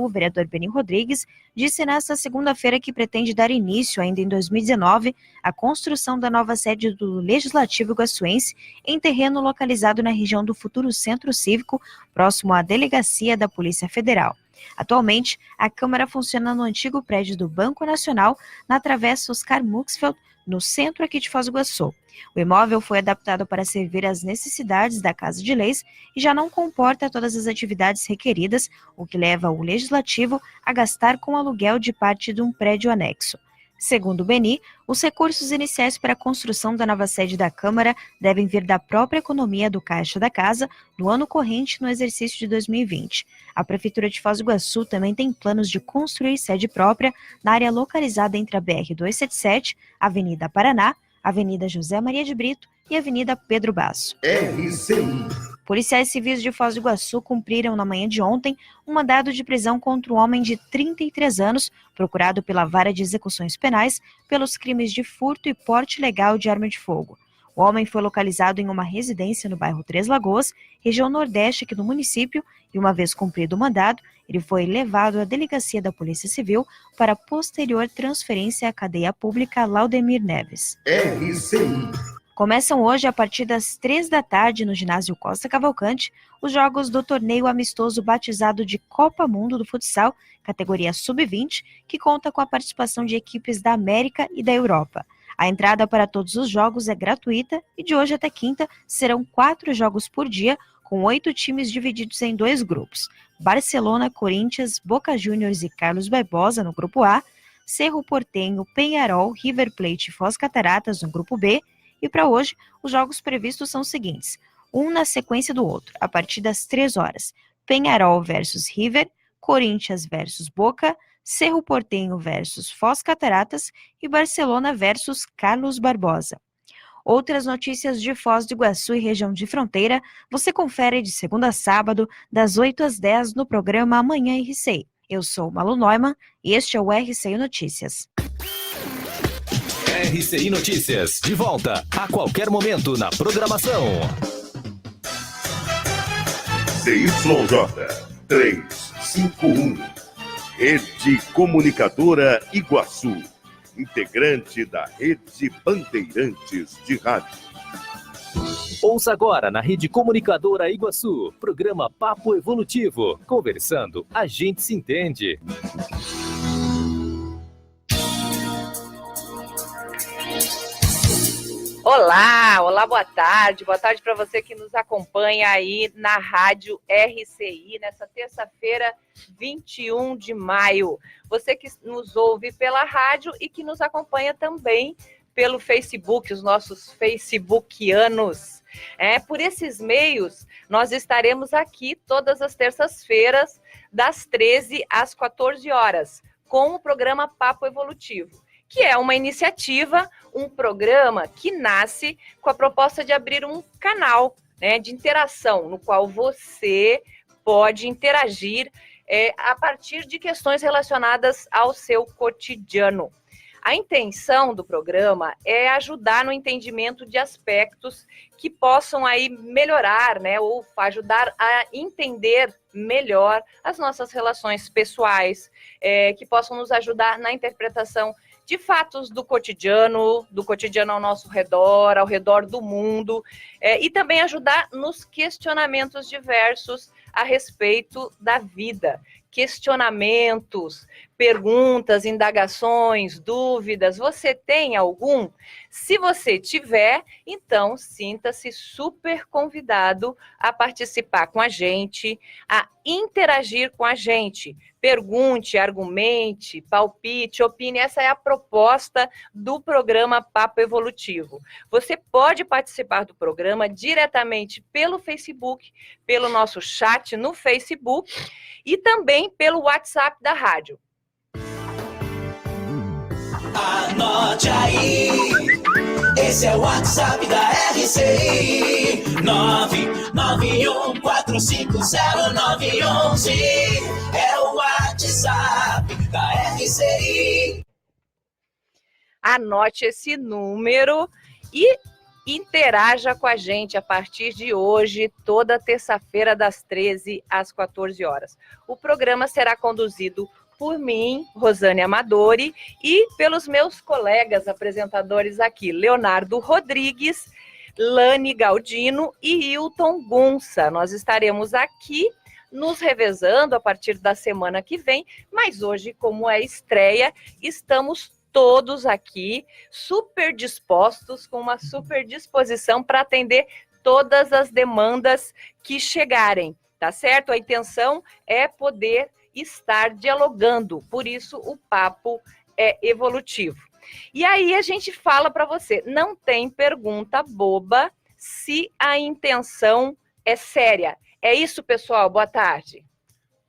o vereador Beni Rodrigues, disse nesta segunda-feira que pretende dar início, ainda em 2019, à construção da nova sede do Legislativo iguaçuense em terreno localizado na região do futuro Centro Cívico, próximo à delegacia da Polícia Federal. Atualmente, a Câmara funciona no antigo prédio do Banco Nacional, na Travessa Oscar Muxfeld, no centro aqui de Foz do Iguaçu. O imóvel foi adaptado para servir às necessidades da Casa de Leis e já não comporta todas as atividades requeridas, o que leva o Legislativo a gastar com o aluguel de parte de um prédio anexo. Segundo o Beni, os recursos iniciais para a construção da nova sede da Câmara devem vir da própria economia do Caixa da Casa no ano corrente no exercício de 2020. A Prefeitura de Foz do Iguaçu também tem planos de construir sede própria na área localizada entre a BR-277, Avenida Paraná, Avenida José Maria de Brito e Avenida Pedro Basso. RCI. Policiais civis de Foz do Iguaçu cumpriram na manhã de ontem um mandado de prisão contra um homem de 33 anos, procurado pela Vara de Execuções Penais pelos crimes de furto e porte ilegal de arma de fogo. O homem foi localizado em uma residência no bairro Três Lagoas, região nordeste aqui do município, e uma vez cumprido o mandado, ele foi levado à delegacia da Polícia Civil para posterior transferência à cadeia pública Laudemir Neves. RCI. Começam hoje, a partir das 3 da tarde, no ginásio Costa Cavalcante, os jogos do torneio amistoso batizado de Copa Mundo do Futsal, categoria Sub-20, que conta com a participação de equipes da América e da Europa. A entrada para todos os jogos é gratuita e de hoje até quinta serão 4 jogos por dia, com 8 times divididos em 2 grupos. Barcelona, Corinthians, Boca Juniors e Carlos Barbosa no grupo A, Cerro Porteño, Peñarol, River Plate e Foz Cataratas no grupo B. E para hoje, os jogos previstos são os seguintes, um na sequência do outro, a partir das 3 horas. Peñarol versus River, Corinthians versus Boca, Cerro Porteño versus Foz Cataratas e Barcelona versus Carlos Barbosa. Outras notícias de Foz do Iguaçu e região de fronteira, você confere de segunda a sábado, das 8 às 10 no programa Amanhã RCI. Eu sou Malu Neumann e este é o RCI Notícias. RCI Notícias, de volta a qualquer momento na programação. CYJ 351, Rede Comunicadora Iguaçu, integrante da Rede Bandeirantes de Rádio. Ouça agora na Rede Comunicadora Iguaçu, programa Papo Evolutivo. Conversando, a gente se entende. Olá, boa tarde para você que nos acompanha aí na Rádio RCI, nessa terça-feira, 21 de maio. Você que nos ouve pela rádio e que nos acompanha também pelo Facebook, os nossos facebookianos. Por esses meios, nós estaremos aqui todas as terças-feiras, das 13 às 14 horas, com o programa Papo Evolutivo, que é uma iniciativa, um programa que nasce com a proposta de abrir um canal, de interação, no qual você pode interagir a partir de questões relacionadas ao seu cotidiano. A intenção do programa é ajudar no entendimento de aspectos que possam aí melhorar, ou ajudar a entender melhor as nossas relações pessoais, que possam nos ajudar na interpretação de fatos do cotidiano ao nosso redor, ao redor do mundo, e também ajudar nos questionamentos diversos a respeito da vida. Questionamentos, perguntas, indagações, dúvidas, você tem algum? Se você tiver, então sinta-se super convidado a participar com a gente, a interagir com a gente. Pergunte, argumente, palpite, opine. Essa é a proposta do programa Papo Evolutivo. Você pode participar do programa diretamente pelo Facebook, pelo nosso chat no Facebook e também pelo WhatsApp da rádio. Anote aí, esse é o WhatsApp da RCI, 991450911, é o WhatsApp da RCI. Anote esse número e interaja com a gente a partir de hoje, toda terça-feira, das 13 às 14 horas. O programa será conduzido por mim, Rosane Amadori, e pelos meus colegas apresentadores aqui, Leonardo Rodrigues, Lani Galdino e Hilton Gunça. Nós estaremos aqui nos revezando a partir da semana que vem, mas hoje, como é estreia, estamos todos aqui super dispostos, com uma super disposição para atender todas as demandas que chegarem, tá certo? A intenção é poder estar dialogando, por isso o papo é evolutivo. E aí a gente fala para você, não tem pergunta boba se a intenção é séria. É isso, pessoal, boa tarde.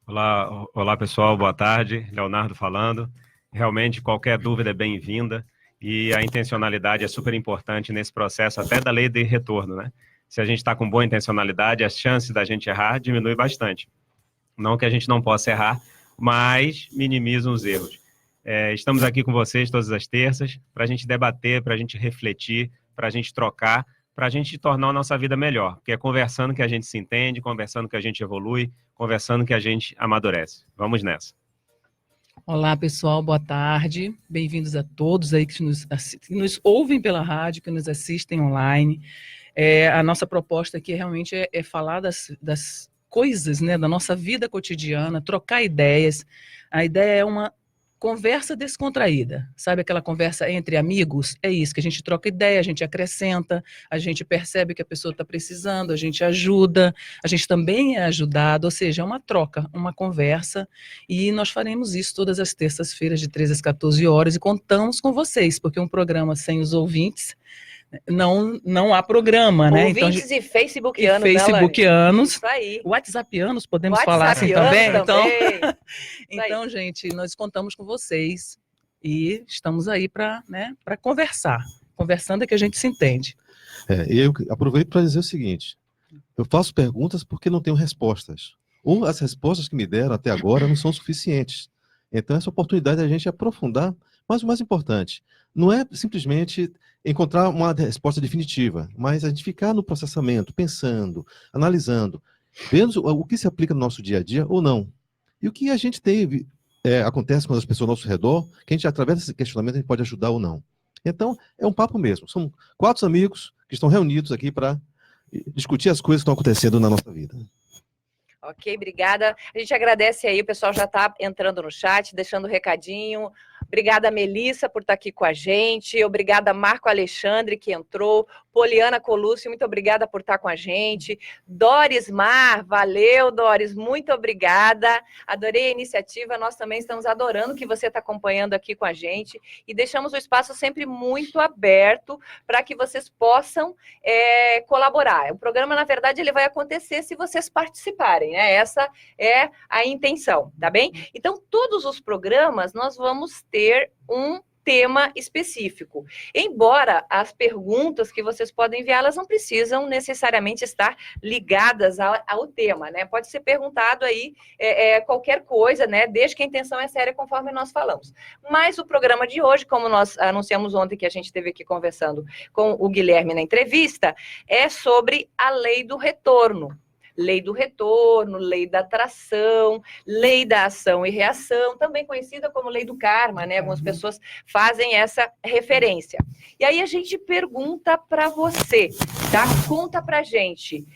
Olá pessoal, boa tarde, Leonardo falando. Realmente qualquer dúvida é bem-vinda e a intencionalidade é super importante nesse processo, até da lei de retorno, né? Se a gente está com boa intencionalidade, as chances da gente errar diminui bastante. Não que a gente não possa errar, mas minimizam os erros. Estamos aqui com vocês todas as terças para a gente debater, para a gente refletir, para a gente trocar, para a gente tornar a nossa vida melhor. Porque é conversando que a gente se entende, conversando que a gente evolui, conversando que a gente amadurece. Vamos nessa. Olá, pessoal, boa tarde. Bem-vindos a todos aí que nos ouvem pela rádio, que nos assistem online. A nossa proposta aqui realmente é falar das coisas, né, da nossa vida cotidiana, trocar ideias. A ideia é uma conversa descontraída, sabe aquela conversa entre amigos? É isso, que a gente troca ideia, a gente acrescenta, a gente percebe que a pessoa está precisando, a gente ajuda, a gente também é ajudado, ou seja, é uma troca, uma conversa, e nós faremos isso todas as terças-feiras de 13 às 14 horas, e contamos com vocês, porque um programa sem os ouvintes não há programa, né? Ouvintes então, e facebookianos, facebookianos, isso aí. WhatsAppianos, podemos falar assim também? Então, aí. gente, nós contamos com vocês e estamos aí para conversar. Conversando é que a gente se entende. E eu aproveito para dizer o seguinte, eu faço perguntas porque não tenho respostas. Ou as respostas que me deram até agora não são suficientes. Então, essa oportunidade é a gente aprofundar, mas o mais importante, não é simplesmente encontrar uma resposta definitiva, mas a gente ficar no processamento, pensando, analisando, vendo o que se aplica no nosso dia a dia ou não. E o que a gente tem, acontece com as pessoas ao nosso redor, que a gente, através desse questionamento, a gente pode ajudar ou não. Então, é um papo mesmo. São 4 amigos que estão reunidos aqui para discutir as coisas que estão acontecendo na nossa vida. Ok, obrigada. A gente agradece aí, o pessoal já está entrando no chat, deixando o recadinho. Obrigada, Melissa, por estar aqui com a gente. Obrigada, Marco Alexandre, que entrou. Poliana Colúcio, muito obrigada por estar com a gente. Doris Mar, valeu, Doris, muito obrigada. Adorei a iniciativa, nós também estamos adorando que você está acompanhando aqui com a gente. E deixamos o espaço sempre muito aberto para que vocês possam colaborar. O programa, na verdade, ele vai acontecer se vocês participarem, né? Essa é a intenção, tá bem? Então, todos os programas, nós vamos ter um tema específico. Embora as perguntas que vocês podem enviar, elas não precisam necessariamente estar ligadas ao tema, né? Pode ser perguntado aí qualquer coisa, né? Desde que a intenção é séria, conforme nós falamos. Mas o programa de hoje, como nós anunciamos ontem que a gente esteve aqui conversando com o Guilherme na entrevista, é sobre a lei do retorno. Lei do retorno, lei da atração, lei da ação e reação, também conhecida como lei do karma, né? Algumas pessoas fazem essa referência. E aí a gente pergunta para você, tá? Conta pra gente,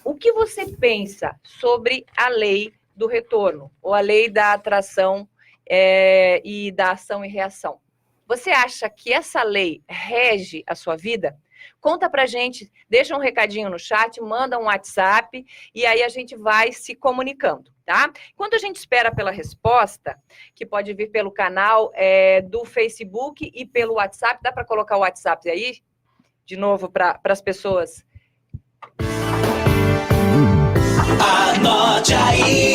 o que você pensa sobre a lei do retorno, ou a lei da atração e da ação e reação? Você acha que essa lei rege a sua vida? Conta pra gente, deixa um recadinho no chat, manda um WhatsApp e aí a gente vai se comunicando, tá? Enquanto a gente espera pela resposta, que pode vir pelo canal do Facebook e pelo WhatsApp, dá para colocar o WhatsApp aí, de novo, para as pessoas? Anote aí,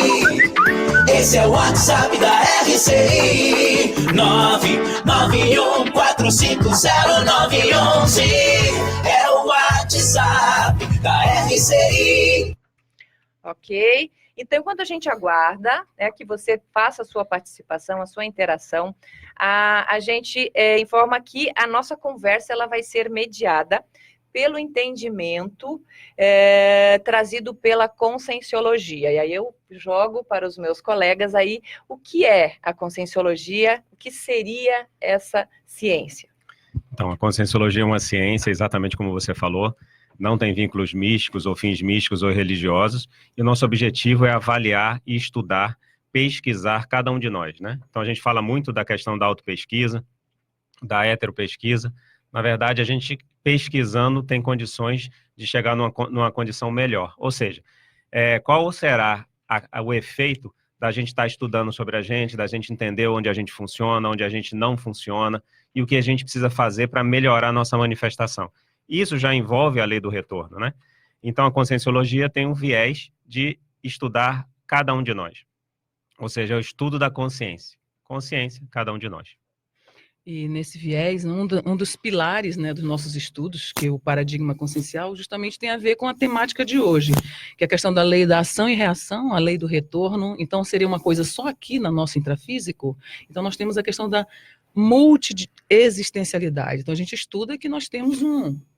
esse é o WhatsApp da RCI, 991450911, é o WhatsApp da RCI. Ok, então enquanto a gente aguarda, né, que você faça a sua participação, a sua interação, a gente informa que a nossa conversa ela vai ser mediada pelo entendimento trazido pela conscienciologia. E aí eu jogo para os meus colegas aí o que é a conscienciologia, o que seria essa ciência. Então, a conscienciologia é uma ciência, exatamente como você falou, não tem vínculos místicos ou fins místicos ou religiosos, e o nosso objetivo é avaliar e estudar, pesquisar cada um de nós, né? Então, a gente fala muito da questão da autopesquisa, da heteropesquisa. Na verdade, a gente pesquisando tem condições de chegar numa condição melhor. Ou seja, qual será o efeito da gente estar estudando sobre a gente, da gente entender onde a gente funciona, onde a gente não funciona, e o que a gente precisa fazer para melhorar a nossa manifestação. Isso já envolve a lei do retorno, né? Então, a conscienciologia tem um viés de estudar cada um de nós. Ou seja, é o estudo da consciência. Consciência, cada um de nós. E nesse viés, um dos pilares, né, dos nossos estudos, que é o paradigma consciencial, justamente tem a ver com a temática de hoje, que é a questão da lei da ação e reação, a lei do retorno. Então, seria uma coisa só aqui na nosso intrafísico. Então, nós temos a questão da multi-existencialidade. Então, a gente estuda que nós temos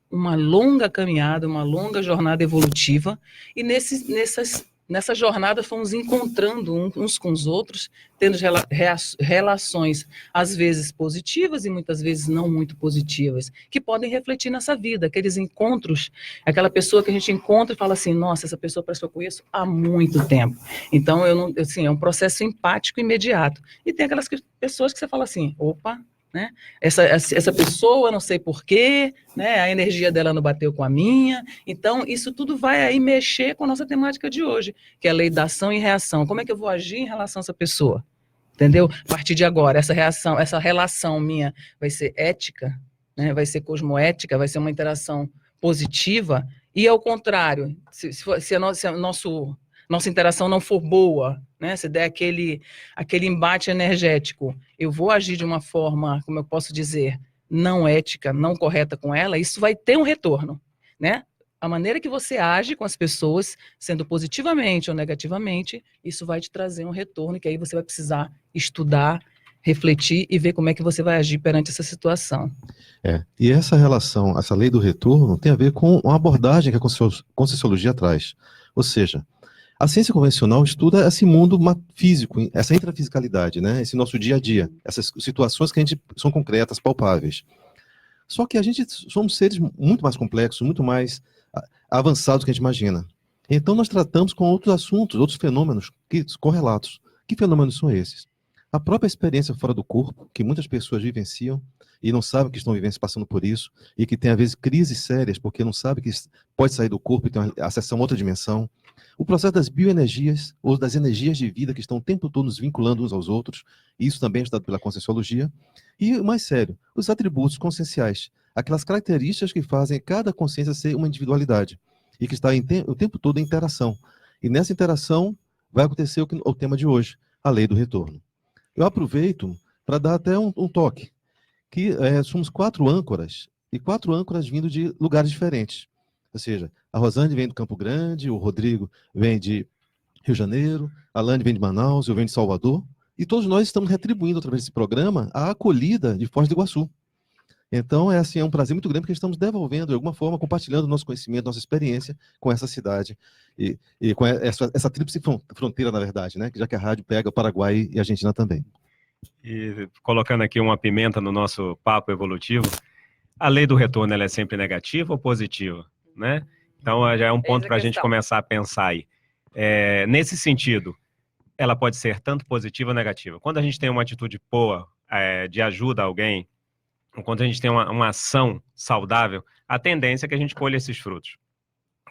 uma longa caminhada, uma longa jornada evolutiva, e nessa jornada fomos encontrando uns com os outros, tendo relações, às vezes positivas e muitas vezes não muito positivas, que podem refletir nessa vida, aqueles encontros, aquela pessoa que a gente encontra e fala assim, nossa, essa pessoa parece que eu conheço há muito tempo. Então, assim, é um processo empático imediato. E tem aquelas pessoas que você fala assim, opa, né? Essa pessoa, não sei porquê, né? A energia dela não bateu com a minha. Então, isso tudo vai aí mexer com a nossa temática de hoje, que é a lei da ação e reação. Como é que eu vou agir em relação a essa pessoa? Entendeu? A partir de agora, essa relação minha vai ser ética, né? Vai ser cosmoética, vai ser uma interação positiva, e ao contrário, se a nossa interação não for boa, né? Se der aquele embate energético, eu vou agir de uma forma, como eu posso dizer, não ética, não correta com ela, isso vai ter um retorno, né? A maneira que você age com as pessoas, sendo positivamente ou negativamente, isso vai te trazer um retorno, que aí você vai precisar estudar, refletir e ver como é que você vai agir perante essa situação. E essa relação, essa lei do retorno, tem a ver com uma abordagem que a conscienciologia traz. Ou seja, a ciência convencional estuda esse mundo físico, essa intrafisicalidade, né? Esse nosso dia a dia, essas situações que são concretas, palpáveis. Só que a gente somos seres muito mais complexos, muito mais avançados do que a gente imagina. Então nós tratamos com outros assuntos, outros fenômenos correlatos. Que fenômenos são esses? A própria experiência fora do corpo, que muitas pessoas vivenciam e não sabem que estão passando por isso, e que tem às vezes crises sérias, porque não sabem que pode sair do corpo e ter acesso a outra dimensão. O processo das bioenergias, ou das energias de vida que estão o tempo todo nos vinculando uns aos outros, isso também é estudado pela conscienciologia. E o mais sério, os atributos conscienciais, aquelas características que fazem cada consciência ser uma individualidade, e que está o tempo todo em interação. E nessa interação vai acontecer o tema de hoje, a lei do retorno. Eu aproveito para dar até um toque, que somos 4 âncoras, e 4 âncoras vindo de lugares diferentes. Ou seja, a Rosane vem do Campo Grande, o Rodrigo vem de Rio de Janeiro, a Lani vem de Manaus, eu venho de Salvador, e todos nós estamos retribuindo, através desse programa, a acolhida de Foz do Iguaçu. Então, é um prazer muito grande, porque estamos devolvendo, de alguma forma, compartilhando nosso conhecimento, nossa experiência com essa cidade, e com essa tríplice fronteira, na verdade, né? Já que a rádio pega o Paraguai e a Argentina também. E colocando aqui uma pimenta no nosso papo evolutivo, a lei do retorno, ela é sempre negativa ou positiva, né? Então, já é um ponto para a gente começar a pensar aí. Nesse sentido, ela pode ser tanto positiva ou negativa. Quando a gente tem uma atitude boa, de ajuda a alguém, quando a gente tem uma ação saudável, a tendência é que a gente colhe esses frutos.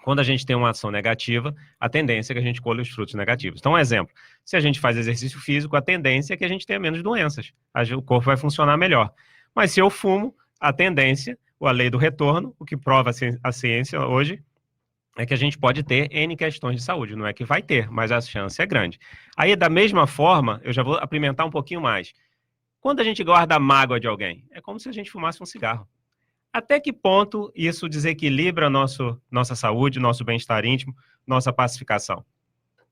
Quando a gente tem uma ação negativa, a tendência é que a gente colhe os frutos negativos. Então, um exemplo, se a gente faz exercício físico, a tendência é que a gente tenha menos doenças. O corpo vai funcionar melhor. Mas se eu fumo, a tendência, a lei do retorno, o que prova a ciência hoje, é que a gente pode ter N questões de saúde. Não é que vai ter, mas a chance é grande. Aí, da mesma forma, eu já vou apimentar um pouquinho mais. Quando a gente guarda a mágoa de alguém, é como se a gente fumasse um cigarro. Até que ponto isso desequilibra nossa saúde, nosso bem-estar íntimo, nossa pacificação?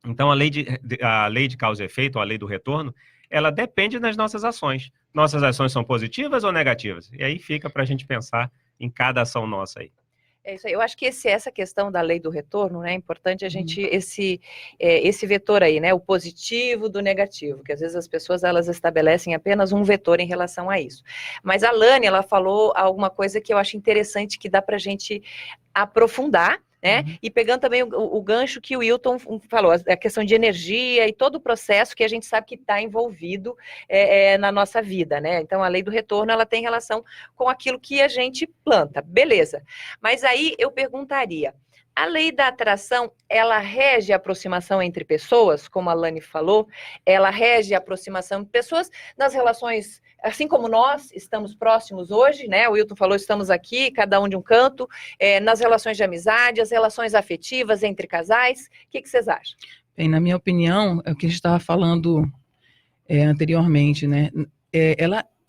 Então, a lei de causa e efeito, ou a lei do retorno, ela depende das nossas ações. Nossas ações são positivas ou negativas? E aí fica para a gente pensar em cada ação nossa aí. É isso aí. Eu acho que essa questão da lei do retorno, né, é importante a gente, esse vetor aí, né, o positivo do negativo, que às vezes as pessoas, elas estabelecem apenas um vetor em relação a isso. Mas a Lani, ela falou alguma coisa que eu acho interessante, que dá para a gente aprofundar, né? E pegando também o gancho que o Wilton falou, a questão de energia e todo o processo que a gente sabe que está envolvido na nossa vida, né? Então, a lei do retorno, ela tem relação com aquilo que a gente planta, beleza. Mas aí eu perguntaria, a lei da atração, ela rege a aproximação entre pessoas, como a Lani falou, ela rege a aproximação de pessoas nas relações, assim como nós estamos próximos hoje, né? O Wilton falou, estamos aqui, cada um de um canto, nas relações de amizade, as relações afetivas entre casais. O que vocês acham? Bem, na minha opinião, é o que a gente estava falando anteriormente, né?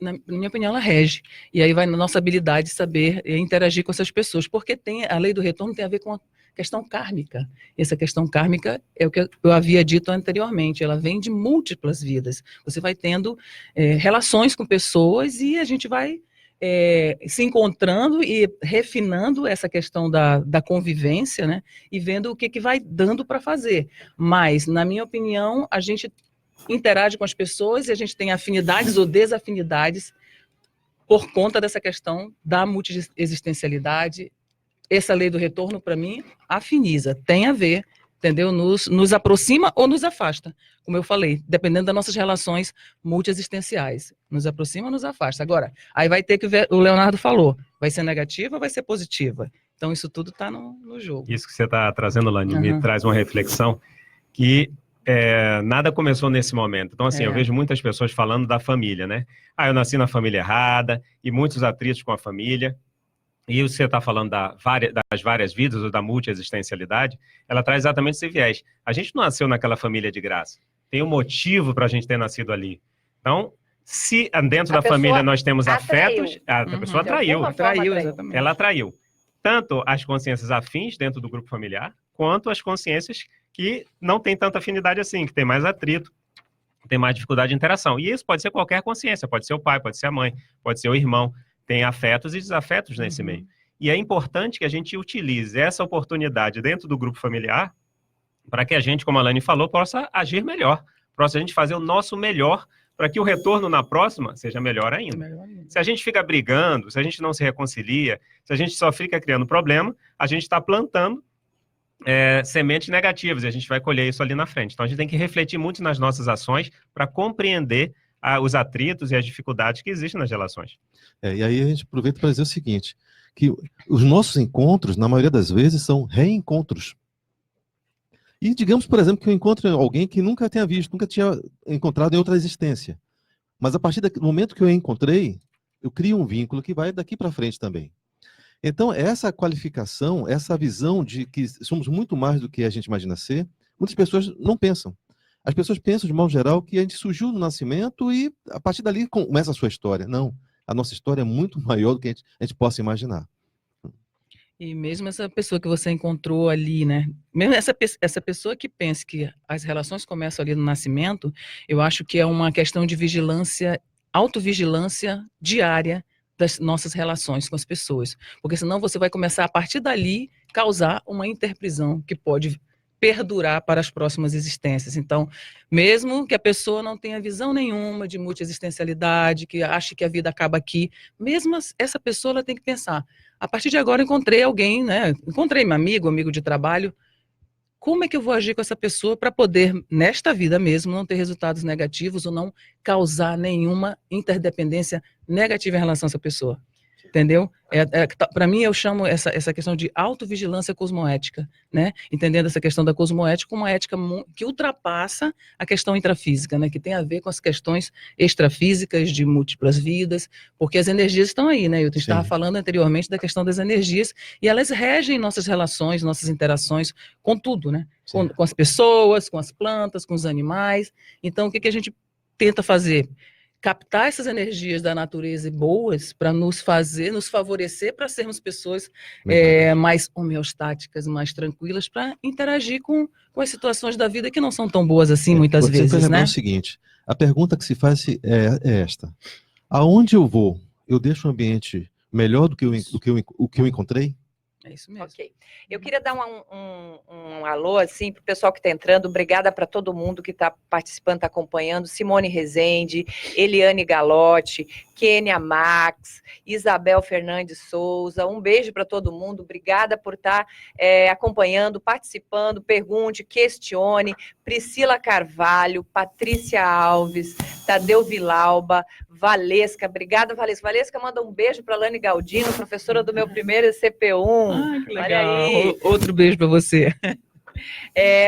Na minha opinião, ela rege. E aí vai na nossa habilidade de saber interagir com essas pessoas, porque a lei do retorno tem a ver com a questão kármica. Essa questão kármica é o que eu havia dito anteriormente, ela vem de múltiplas vidas. Você vai tendo relações com pessoas e a gente vai se encontrando e refinando essa questão da convivência, né? E vendo o que vai dando para fazer. Mas, na minha opinião, a gente interage com as pessoas e a gente tem afinidades ou desafinidades por conta dessa questão da multiexistencialidade. Essa lei do retorno, para mim, afiniza, tem a ver, entendeu? Nos aproxima ou nos afasta, como eu falei, dependendo das nossas relações multiexistenciais. Nos aproxima ou nos afasta. Agora, aí vai ter que ver, o Leonardo falou, vai ser negativa ou vai ser positiva? Então, isso tudo está no jogo. Isso que você está trazendo, Lani, me traz uma reflexão que nada começou nesse momento. Então, assim, eu vejo muitas pessoas falando da família, né? Eu nasci na família errada, e muitos atritos com a família. E você está falando das várias vidas, ou da multiexistencialidade, ela traz exatamente esse viés. A gente não nasceu naquela família de graça. Tem um motivo para a gente ter nascido ali. Então, se dentro da família nós temos afetos, a pessoa atraiu. Exatamente. Ela atraiu tanto as consciências afins dentro do grupo familiar, quanto as consciências que não tem tanta afinidade assim, que tem mais atrito, tem mais dificuldade de interação. E isso pode ser qualquer consciência, pode ser o pai, pode ser a mãe, pode ser o irmão. Tem afetos e desafetos nesse meio. E é importante que a gente utilize essa oportunidade dentro do grupo familiar para que a gente, como a Lani falou, possa agir melhor, possa a gente fazer o nosso melhor para que o retorno na próxima seja melhor ainda. Se a gente fica brigando, se a gente não se reconcilia, se a gente só fica criando problema, a gente está plantando sementes negativas e a gente vai colher isso ali na frente. Então a gente tem que refletir muito nas nossas ações para compreender os atritos e as dificuldades que existem nas relações. E aí a gente aproveita para dizer o seguinte, que os nossos encontros, na maioria das vezes, são reencontros. E digamos, por exemplo, que eu encontro alguém que nunca tenha visto, nunca tinha encontrado em outra existência. Mas a partir do momento que eu encontrei, eu crio um vínculo que vai daqui para frente também. Então, essa qualificação, essa visão de que somos muito mais do que a gente imagina ser, muitas pessoas não pensam. As pessoas pensam, de modo geral, que a gente surgiu no nascimento e, a partir dali, começa a sua história. Não, a nossa história é muito maior do que a gente possa imaginar. E mesmo essa pessoa que você encontrou ali, né? Mesmo essa pessoa que pensa que as relações começam ali no nascimento, eu acho que é uma questão de vigilância, autovigilância diária das nossas relações com as pessoas. Porque senão você vai começar, a partir dali, causar uma interprisão que pode perdurar para as próximas existências. Então, mesmo que a pessoa não tenha visão nenhuma de multiexistencialidade, que ache que a vida acaba aqui, mesmo essa pessoa ela tem que pensar, a partir de agora encontrei alguém, né? Encontrei meu amigo de trabalho, como é que eu vou agir com essa pessoa para poder, nesta vida mesmo, não ter resultados negativos ou não causar nenhuma interdependência negativa em relação a essa pessoa? Entendeu? Para mim, eu chamo essa questão de autovigilância cosmoética, né? Entendendo essa questão da cosmoética como uma ética que ultrapassa a questão intrafísica, né? Que tem a ver com as questões extrafísicas de múltiplas vidas, porque as energias estão aí, né? Eu estava falando anteriormente da questão das energias, e elas regem nossas relações, nossas interações com tudo, né? Com as pessoas, com as plantas, com os animais. Então, o que a gente tenta fazer? Captar essas energias da natureza boas para nos favorecer para sermos pessoas mais homeostáticas, mais tranquilas, para interagir com as situações da vida que não são tão boas assim, muitas vezes, né? É o seguinte, a pergunta que se faz é esta: aonde eu vou, eu deixo um ambiente melhor do que o que eu encontrei? É isso mesmo. Ok. Eu queria dar um alô, assim, para o pessoal que está entrando. Obrigada para todo mundo que está participando, está acompanhando. Simone Rezende, Eliane Galotti, Kênia Max, Isabel Fernandes Souza. Um beijo para todo mundo. Obrigada por estar acompanhando, participando. Pergunte, questione. Priscila Carvalho, Patrícia Alves, Tadeu Vilauba, Valesca. Obrigada, Valesca. Valesca manda um beijo para Lani Galdino, professora do meu primeiro CP1. Ah, que Olha legal. aí. Outro beijo para você.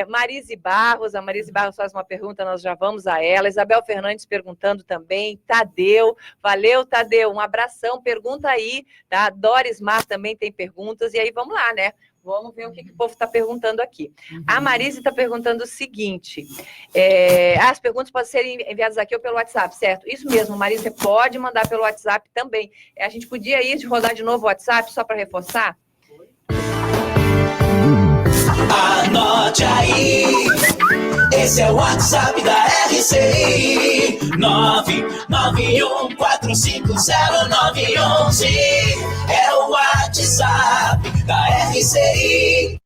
Marise Barros, a Marise Barros faz uma pergunta, nós já vamos a ela. Isabel Fernandes perguntando também. Tadeu, valeu, Tadeu, um abração, pergunta aí, tá? Doris Mar também tem perguntas, e aí vamos lá, né? Vamos ver o que o povo está perguntando aqui. A Marise está perguntando o seguinte: as perguntas podem ser enviadas aqui ou pelo WhatsApp, certo? Isso mesmo, Marise, você pode mandar pelo WhatsApp também. A gente podia ir de rodar de novo o WhatsApp, só para reforçar? Anote aí, esse é o WhatsApp da RCI, 991450911, é o WhatsApp da RCI.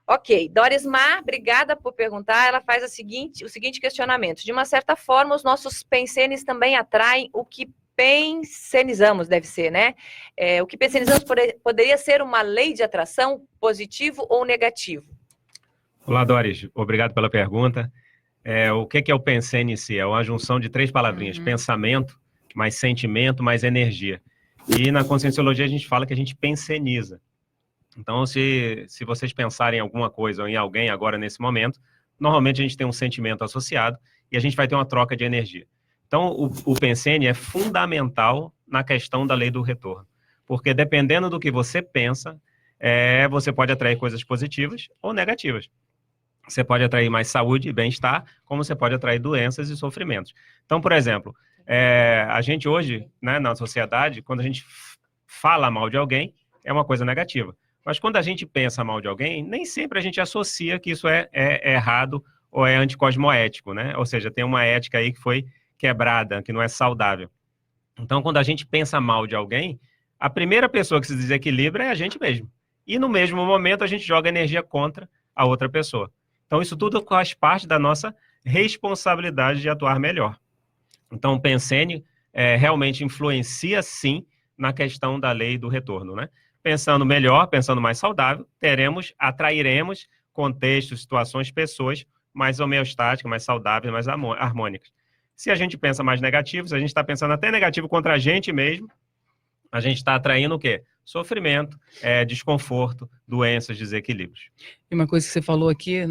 Ok, Doris Mar, obrigada por perguntar. Ela faz o seguinte questionamento. De uma certa forma, os nossos pensenes também atraem o que pensenizamos, deve ser, né? O que pensenizamos poderia ser uma lei de atração, positivo ou negativo? Olá, Doris. Obrigado pela pergunta. O que é o pensene em si? É uma junção de 3 palavrinhas. Pensamento, mais sentimento, mais energia. E na Conscienciologia a gente fala que a gente penseniza. Então, se vocês pensarem em alguma coisa ou em alguém agora nesse momento, normalmente a gente tem um sentimento associado e a gente vai ter uma troca de energia. Então, o pensene é fundamental na questão da lei do retorno, porque dependendo do que você pensa, você pode atrair coisas positivas ou negativas. Você pode atrair mais saúde e bem-estar, como você pode atrair doenças e sofrimentos. Então, por exemplo, a gente hoje, né, na sociedade, quando a gente fala mal de alguém, é uma coisa negativa. Mas quando a gente pensa mal de alguém, nem sempre a gente associa que isso é errado ou é anticosmoético, né? Ou seja, tem uma ética aí que foi quebrada, que não é saudável. Então, quando a gente pensa mal de alguém, a primeira pessoa que se desequilibra é a gente mesmo. E no mesmo momento a gente joga energia contra a outra pessoa. Então, isso tudo faz parte da nossa responsabilidade de atuar melhor. Então, o pensene realmente influencia, sim, na questão da lei do retorno, né? Pensando melhor, pensando mais saudável, atrairemos contextos, situações, pessoas mais homeostáticas, mais saudáveis, mais harmônicas. Se a gente pensa mais negativo, se a gente está pensando até negativo contra a gente mesmo, a gente está atraindo o quê? Sofrimento, desconforto, doenças, desequilíbrios. E uma coisa que você falou aqui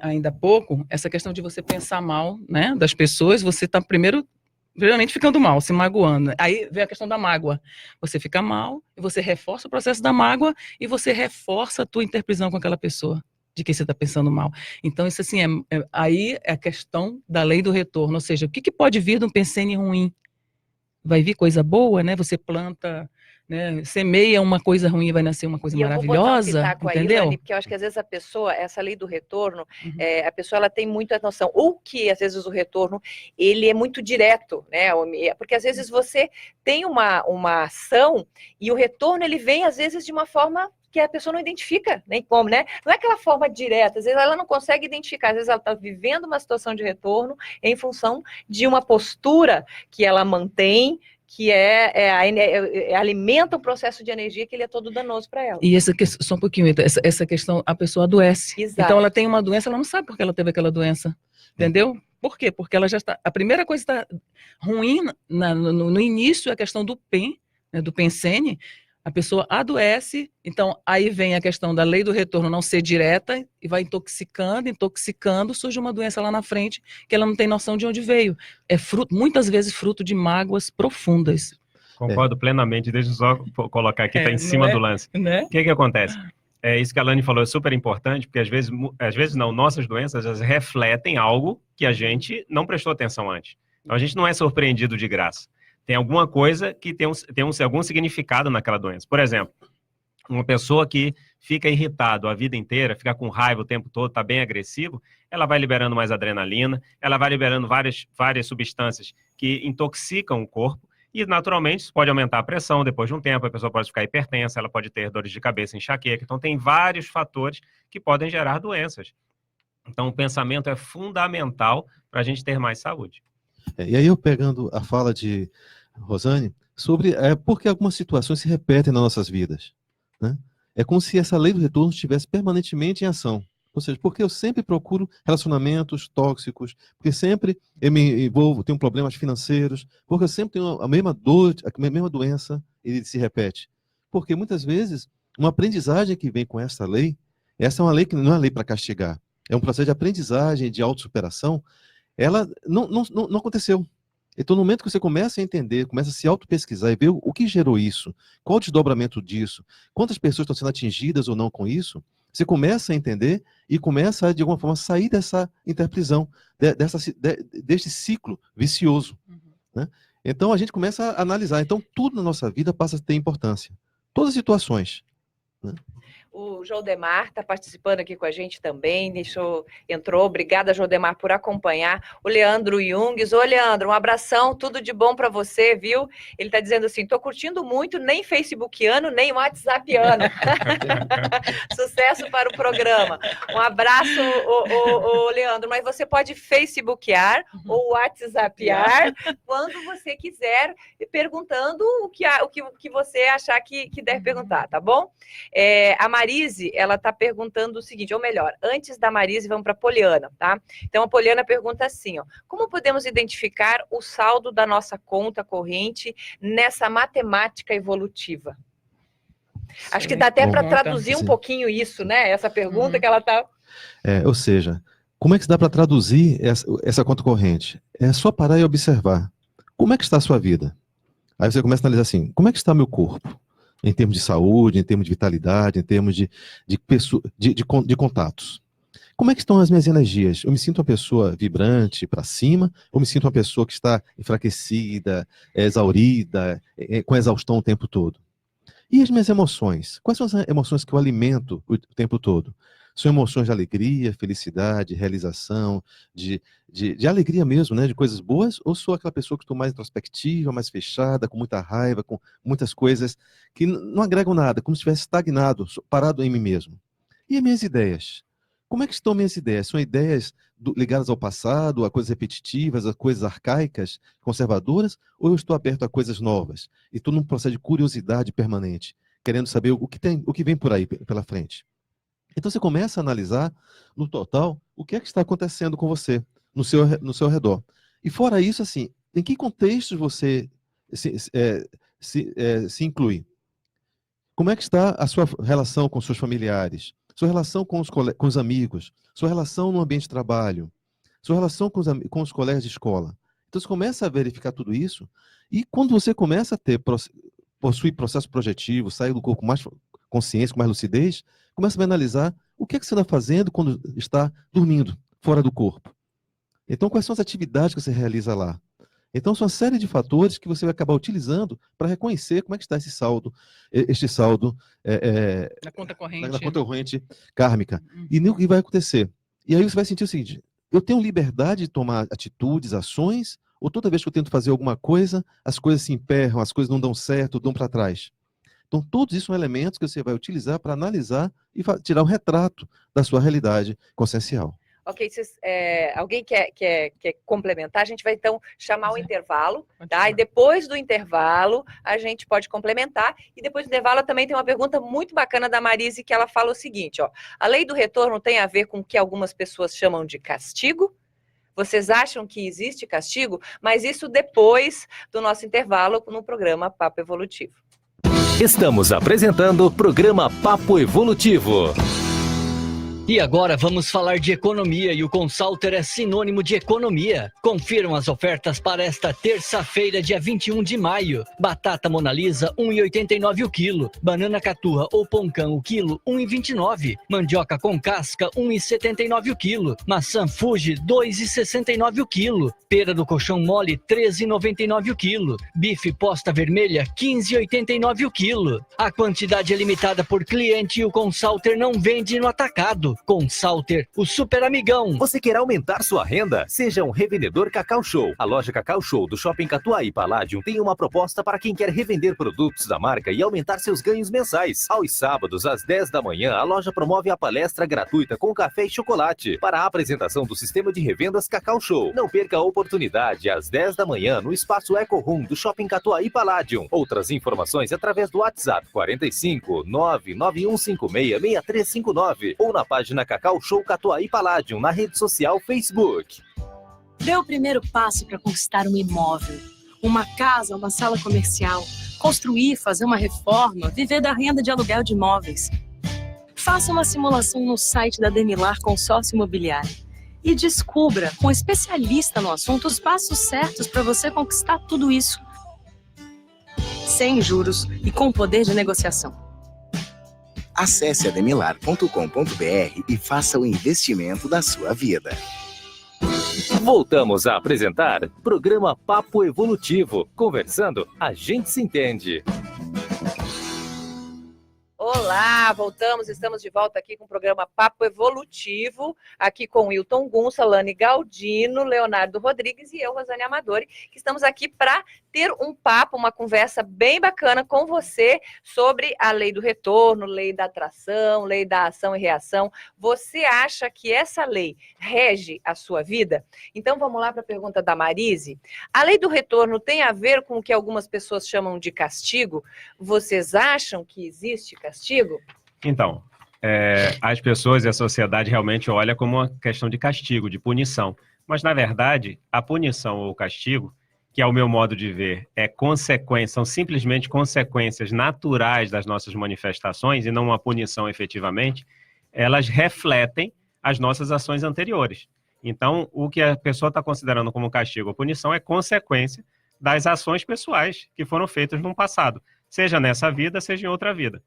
ainda há pouco, essa questão de você pensar mal, né, das pessoas, você está primeiramente ficando mal, se magoando. Aí vem a questão da mágoa. Você fica mal, e você reforça o processo da mágoa, e você reforça a tua interprisão com aquela pessoa, de que você está pensando mal. Então, isso assim, aí é a questão da lei do retorno, ou seja, o que pode vir de um pensene ruim? Vai vir coisa boa, né? Você planta, né? Semeia uma coisa ruim e vai nascer uma coisa maravilhosa, eu vou botar um entendeu? Aí, Ilane, porque eu acho que às vezes a pessoa, essa lei do retorno, a pessoa ela tem muita noção, ou que às vezes o retorno, ele é muito direto, né? Porque às vezes você tem uma ação e o retorno ele vem às vezes de uma forma que a pessoa não identifica nem como, né? Não é aquela forma direta, às vezes ela não consegue identificar, às vezes ela está vivendo uma situação de retorno em função de uma postura que ela mantém, que alimenta o processo de energia que ele é todo danoso para ela. E só um pouquinho, essa questão, a pessoa adoece. Exato. Então ela tem uma doença, ela não sabe por que ela teve aquela doença, entendeu? Por quê? Porque ela já está, a primeira coisa está ruim no início, a questão do PEN, né, do pensene, a pessoa adoece, então aí vem a questão da lei do retorno não ser direta e vai intoxicando, surge uma doença lá na frente que ela não tem noção de onde veio. É muitas vezes fruto de mágoas profundas. Concordo plenamente, deixa eu só colocar aqui, está em cima do lance. Né? O que acontece? Isso que a Lani falou é super importante, porque às vezes não, nossas doenças elas refletem algo que a gente não prestou atenção antes. Então a gente não é surpreendido de graça. Tem alguma coisa que tem algum significado naquela doença. Por exemplo, uma pessoa que fica irritado a vida inteira, fica com raiva o tempo todo, está bem agressivo, ela vai liberando mais adrenalina, ela vai liberando várias substâncias que intoxicam o corpo, E, naturalmente, isso pode aumentar a pressão depois de um tempo, a pessoa pode ficar hipertensa, ela pode ter dores de cabeça, enxaqueca. Então, tem vários fatores que podem gerar doenças. Então, o pensamento é fundamental para a gente ter mais saúde. E aí eu pegando a fala de Rosane, sobre por que algumas situações se repetem nas nossas vidas, né? É como se essa lei do retorno estivesse permanentemente em ação. Ou seja, porque eu sempre procuro relacionamentos tóxicos, porque sempre eu me envolvo, tenho problemas financeiros, porque eu sempre tenho a mesma dor, a mesma doença, ele se repete. Porque muitas vezes, uma aprendizagem que vem com essa é uma lei que não é uma lei para castigar, é um processo de aprendizagem, de autossuperação, ela não aconteceu. Então, no momento que você começa a entender, começa a se auto-pesquisar e ver o que gerou isso, qual o desdobramento disso, quantas pessoas estão sendo atingidas ou não com isso, você começa a entender e começa a, de alguma forma, sair dessa interprisão, deste ciclo vicioso. Né? Então, a gente começa a analisar. Então, tudo na nossa vida passa a ter importância. Todas as situações. Né? O Jodemar está participando aqui com a gente também, entrou. Obrigada, Jodemar, por acompanhar. O Leandro Jungs. Ô, Leandro, um abração, tudo de bom para você, viu? Ele está dizendo assim, tô curtindo muito, nem facebookiano, nem whatsappiano. Sucesso para o programa. Um abraço, ô, Leandro, mas você pode facebookear ou whatsappiar quando você quiser, perguntando o que você achar que deve perguntar, tá bom? A Marise, ela está perguntando o seguinte, ou melhor, antes da Marise, vamos para a Poliana, tá? Então, a Poliana pergunta assim, ó, como podemos identificar o saldo da nossa conta corrente nessa matemática evolutiva? Acho que dá até para traduzir um pouquinho isso, né? Essa pergunta que ela está... Ou seja, como é que dá para traduzir essa conta corrente? É só parar e observar. Como é que está a sua vida? Aí você começa a analisar assim, como é que está meu corpo? Em termos de saúde, em termos de vitalidade, em termos de contatos. Como é que estão as minhas energias? Eu me sinto uma pessoa vibrante para cima, ou me sinto uma pessoa que está enfraquecida, exaurida, com exaustão o tempo todo? E as minhas emoções? Quais são as emoções que eu alimento o tempo todo? São emoções de alegria, felicidade, realização, de alegria mesmo, né? De coisas boas? Ou sou aquela pessoa que estou mais introspectiva, mais fechada, com muita raiva, com muitas coisas que não agregam nada, como se estivesse estagnado, parado em mim mesmo? E as minhas ideias? Como é que estão minhas ideias? São ideias ligadas ao passado, a coisas repetitivas, a coisas arcaicas, conservadoras? Ou eu estou aberto a coisas novas? E estou num processo de curiosidade permanente, querendo saber o que vem por aí, pela frente? Então você começa a analisar, no total, o que é que está acontecendo com você, no seu redor. E fora isso, assim, em que contextos você se inclui? Como é que está a sua relação com seus familiares? Sua relação com os amigos? Sua relação no ambiente de trabalho? Sua relação com os colegas de escola? Então você começa a verificar tudo isso, e quando você começa a possuir processo projetivo, sair do corpo com mais consciência, com mais lucidez, começa a analisar o que é que você está fazendo quando está dormindo, fora do corpo. Então, quais são as atividades que você realiza lá? Então, são uma série de fatores que você vai acabar utilizando para reconhecer como é que está este saldo na conta corrente, na conta corrente kármica. E o que vai acontecer? E aí você vai sentir o seguinte, eu tenho liberdade de tomar atitudes, ações, ou toda vez que eu tento fazer alguma coisa, as coisas se emperram, as coisas não dão certo, dão para trás? Então, todos isso são elementos que você vai utilizar para analisar e tirar um retrato da sua realidade consciencial. Ok, alguém quer complementar? A gente vai, então, chamar o intervalo, tá? E depois do intervalo, a gente pode complementar. E depois do intervalo, também tem uma pergunta muito bacana da Marise, que ela fala o seguinte, ó. A lei do retorno tem a ver com o que algumas pessoas chamam de castigo? Vocês acham que existe castigo? Mas isso depois do nosso intervalo no programa Papo Evolutivo. Estamos apresentando o programa Papo Evolutivo. E agora vamos falar de economia, e o Consulter é sinônimo de economia. Confiram as ofertas para esta terça-feira, dia 21 de maio. Batata Mona Lisa, R$ 1,89 o quilo. Banana caturra ou poncã o quilo, R$ 1,29. Mandioca com casca, R$ 1,79 o quilo. Maçã Fuji, R$ 2,69 o quilo. Pera do colchão mole, R$ 13,99 o quilo. Bife posta vermelha, R$ 15,89 o quilo. A quantidade é limitada por cliente e o Consulter não vende no atacado. isso, com Salter, o super amigão. Você quer aumentar sua renda? Seja um revendedor Cacau Show. A loja Cacau Show do Shopping Catuaí Palladium tem uma proposta para quem quer revender produtos da marca e aumentar seus ganhos mensais. Aos sábados, às 10 da manhã, a loja promove a palestra gratuita com café e chocolate para a apresentação do sistema de revendas Cacau Show. Não perca a oportunidade às 10 da manhã no espaço Eco Room do Shopping Catuaí Palladium. Outras informações através do WhatsApp 45 99156 6359 ou na página Cacau Show Catuaí Palladium na rede social Facebook. Dê o primeiro passo para conquistar um imóvel, uma casa, uma sala comercial, construir, fazer uma reforma, viver da renda de aluguel de imóveis. Faça uma simulação no site da Demilar Consórcio Imobiliário e descubra, com um especialista no assunto, os passos certos para você conquistar tudo isso. Sem juros e com poder de negociação. Acesse ademilar.com.br e faça o investimento da sua vida. Voltamos a apresentar programa Papo Evolutivo. Conversando, a gente se entende. Olá, voltamos, estamos de volta aqui com o programa Papo Evolutivo, aqui com Wilton Gunça, Lani Galdino, Leonardo Rodrigues e eu, Rosane Amadori, que estamos aqui para ter um papo, uma conversa bem bacana com você sobre a lei do retorno, lei da atração, lei da ação e reação. Você acha que essa lei rege a sua vida? Então vamos lá para a pergunta da Marise. A lei do retorno tem a ver com o que algumas pessoas chamam de castigo? Vocês acham que existe castigo? Então, as pessoas e a sociedade realmente olham como uma questão de castigo, de punição. Mas, na verdade, a punição ou o castigo, que ao meu modo de ver, são simplesmente consequências naturais das nossas manifestações e não uma punição efetivamente, elas refletem as nossas ações anteriores. Então, o que a pessoa está considerando como castigo ou punição é consequência das ações pessoais que foram feitas no passado, seja nessa vida, seja em outra vida.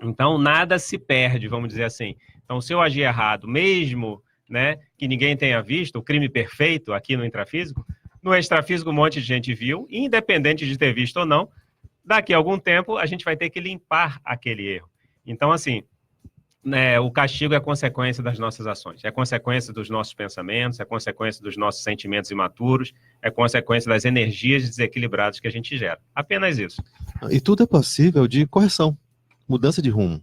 Então, nada se perde, vamos dizer assim. Então, se eu agir errado, mesmo, né, que ninguém tenha visto, o crime perfeito aqui no intrafísico, no extrafísico um monte de gente viu, independente de ter visto ou não, daqui a algum tempo a gente vai ter que limpar aquele erro. Então, assim, né, o castigo é consequência das nossas ações, é consequência dos nossos pensamentos, é consequência dos nossos sentimentos imaturos, é consequência das energias desequilibradas que a gente gera. Apenas isso. E tudo é passível de correção, mudança de rumo.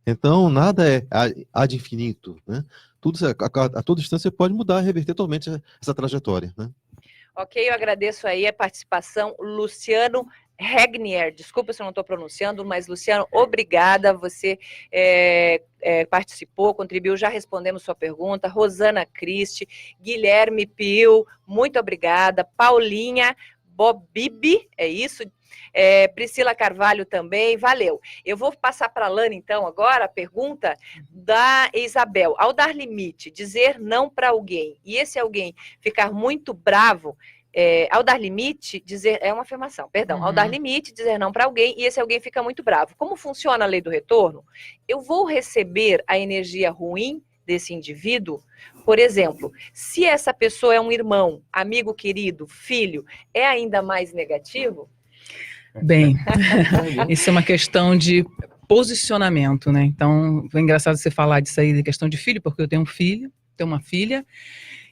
Então, nada é ad infinito, né? Tudo, a toda instância pode mudar, reverter totalmente essa trajetória, né? Ok, eu agradeço aí a participação, Luciano Regnier, desculpa se eu não estou pronunciando, mas Luciano, obrigada, você participou, contribuiu, já respondemos sua pergunta, Rosana Cristi, Guilherme Pio, muito obrigada, Paulinha Bobibi, é isso? Priscila Carvalho também, valeu. Eu vou passar para a Lana, então, agora, a pergunta da Isabel. Ao dar limite, dizer não para alguém, e esse alguém ficar muito bravo, ao dar limite, dizer... É uma afirmação, perdão. Ao dar limite, dizer não para alguém, e esse alguém fica muito bravo. Como funciona a lei do retorno? Eu vou receber a energia ruim desse indivíduo? Por exemplo, se essa pessoa é um irmão, amigo querido, filho, é ainda mais negativo? Bem, isso é uma questão de posicionamento, né? Então, foi engraçado você falar disso aí, de questão de filho, porque eu tenho um filho, tenho uma filha,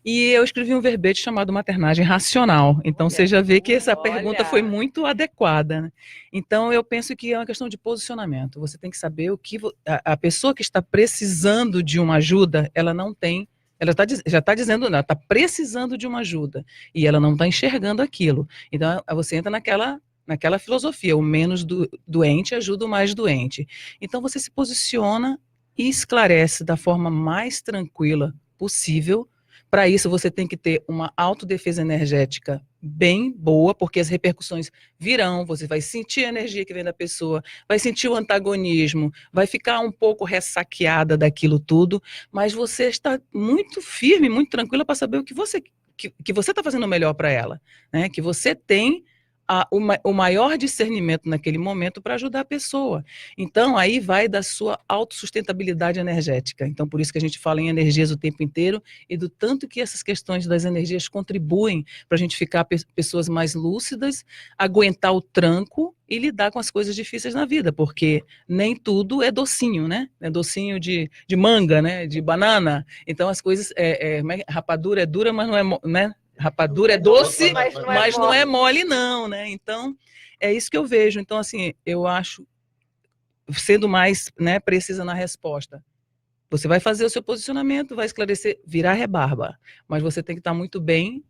e eu escrevi um verbete chamado Maternagem Racional. Então, você já vê que essa pergunta foi muito adequada, né? Então, eu penso que é uma questão de posicionamento. Você tem que saber o que a pessoa que está precisando de uma ajuda, ela não tem. Ela já está dizendo, ela está precisando de uma ajuda, e ela não está enxergando aquilo. Então, você entra naquela filosofia, o menos doente ajuda o mais doente. Então, você se posiciona e esclarece da forma mais tranquila possível. Para isso, você tem que ter uma autodefesa energética bem boa, porque as repercussões virão, você vai sentir a energia que vem da pessoa, vai sentir o antagonismo, vai ficar um pouco ressaqueada daquilo tudo, mas você está muito firme, muito tranquila para saber o que você está fazendo melhor para ela, né? Que você tem o maior discernimento naquele momento para ajudar a pessoa. Então, aí vai da sua autossustentabilidade energética. Então, por isso que a gente fala em energias o tempo inteiro e do tanto que essas questões das energias contribuem para a gente ficar pessoas mais lúcidas, aguentar o tranco e lidar com as coisas difíceis na vida, porque nem tudo é docinho, né? É docinho de manga, né? De banana. Então, as coisas, rapadura é dura, mas não é, né? Rapadura é doce, mas não é mole, não, né? Então, é isso que eu vejo. Então, assim, eu acho, sendo mais, né, precisa na resposta, você vai fazer o seu posicionamento, vai esclarecer, virar rebarba, mas você tem que estar muito bem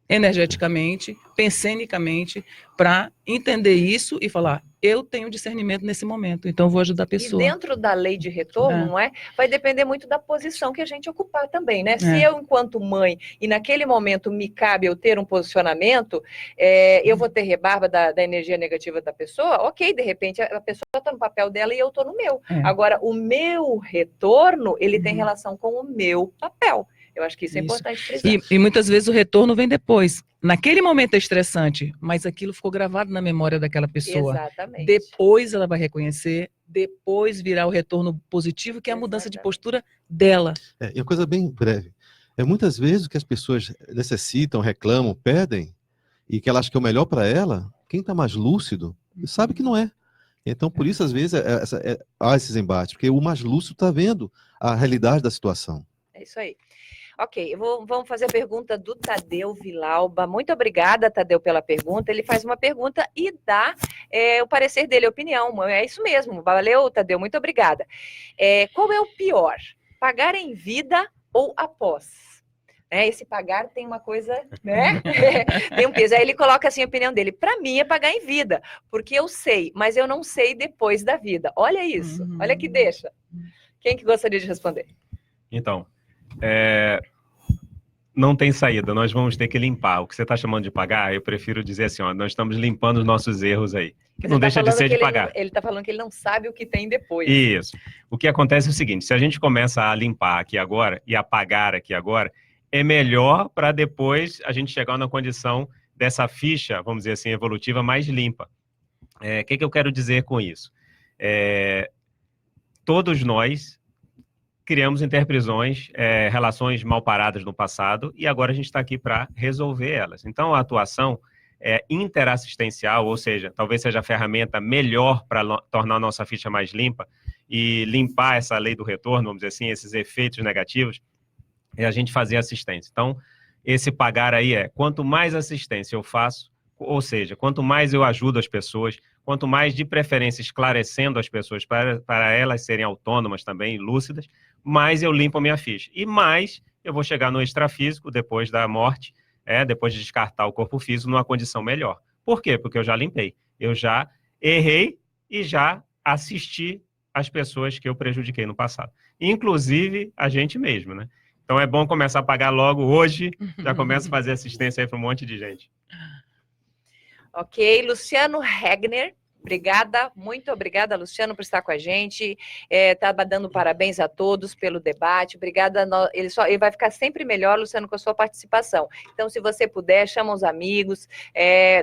energeticamente, pensenicamente, para entender isso e falar, eu tenho discernimento nesse momento, então vou ajudar a pessoa. E dentro da lei de retorno, não é? Vai depender muito da posição que a gente ocupar também, né? Se eu, enquanto mãe, e naquele momento me cabe eu ter um posicionamento, eu vou ter rebarba da energia negativa da pessoa, ok, de repente a pessoa está no papel dela e eu estou no meu. Agora, o meu retorno, ele tem relação com o meu papel. Eu acho que isso é importante frisar. E muitas vezes o retorno vem depois. Naquele momento é estressante, mas aquilo ficou gravado na memória daquela pessoa. Exatamente. Depois ela vai reconhecer, depois virá o retorno positivo, que é a mudança de postura dela. E uma coisa bem breve. Muitas vezes o que as pessoas necessitam, reclamam, pedem, e que ela acha que é o melhor para ela, quem está mais lúcido sabe que não é. Então, por isso, às vezes, há esses embates, porque o mais lúcido está vendo a realidade da situação. É isso aí. Ok, vamos fazer a pergunta do Tadeu Vilauba. Muito obrigada, Tadeu, pela pergunta. Ele faz uma pergunta e dá o parecer dele, a opinião. É isso mesmo. Valeu, Tadeu, muito obrigada. Qual é o pior? Pagar em vida ou após? Esse pagar tem uma coisa, né? Tem um peso. Aí ele coloca assim a opinião dele. Para mim é pagar em vida, porque eu sei, mas eu não sei depois da vida. Olha isso, olha que deixa. Quem que gostaria de responder? Então, não tem saída, nós vamos ter que limpar. O que você está chamando de pagar, eu prefiro dizer assim, nós estamos limpando os nossos erros aí. Que não deixa de ser de pagar. Ele está falando que ele não sabe o que tem depois. Isso. O que acontece é o seguinte, se a gente começa a limpar aqui agora e a pagar aqui agora, é melhor para depois a gente chegar na condição dessa ficha, vamos dizer assim, evolutiva mais limpa. O que eu quero dizer com isso? Todos nós criamos interprisões, relações mal paradas no passado, e agora a gente está aqui para resolver elas. Então, a atuação interassistencial, ou seja, talvez seja a ferramenta melhor para tornar a nossa ficha mais limpa e limpar essa lei do retorno, vamos dizer assim, esses efeitos negativos, é a gente fazer assistência. Então, esse pagar aí quanto mais assistência eu faço, ou seja, quanto mais eu ajudo as pessoas, quanto mais de preferência esclarecendo as pessoas para elas serem autônomas também, lúcidas, mais eu limpo a minha ficha. E mais eu vou chegar no extrafísico, depois da morte, depois de descartar o corpo físico, numa condição melhor. Por quê? Porque eu já limpei. Eu já errei e já assisti as pessoas que eu prejudiquei no passado. Inclusive a gente mesmo, né? Então é bom começar a pagar logo hoje, já começa a fazer assistência aí para um monte de gente. Ok, Luciano Regner, obrigada, muito obrigada, Luciano, por estar com a gente. Estava dando parabéns a todos pelo debate. Obrigada. Ele vai ficar sempre melhor, Luciano, com a sua participação. Então, se você puder, chama os amigos,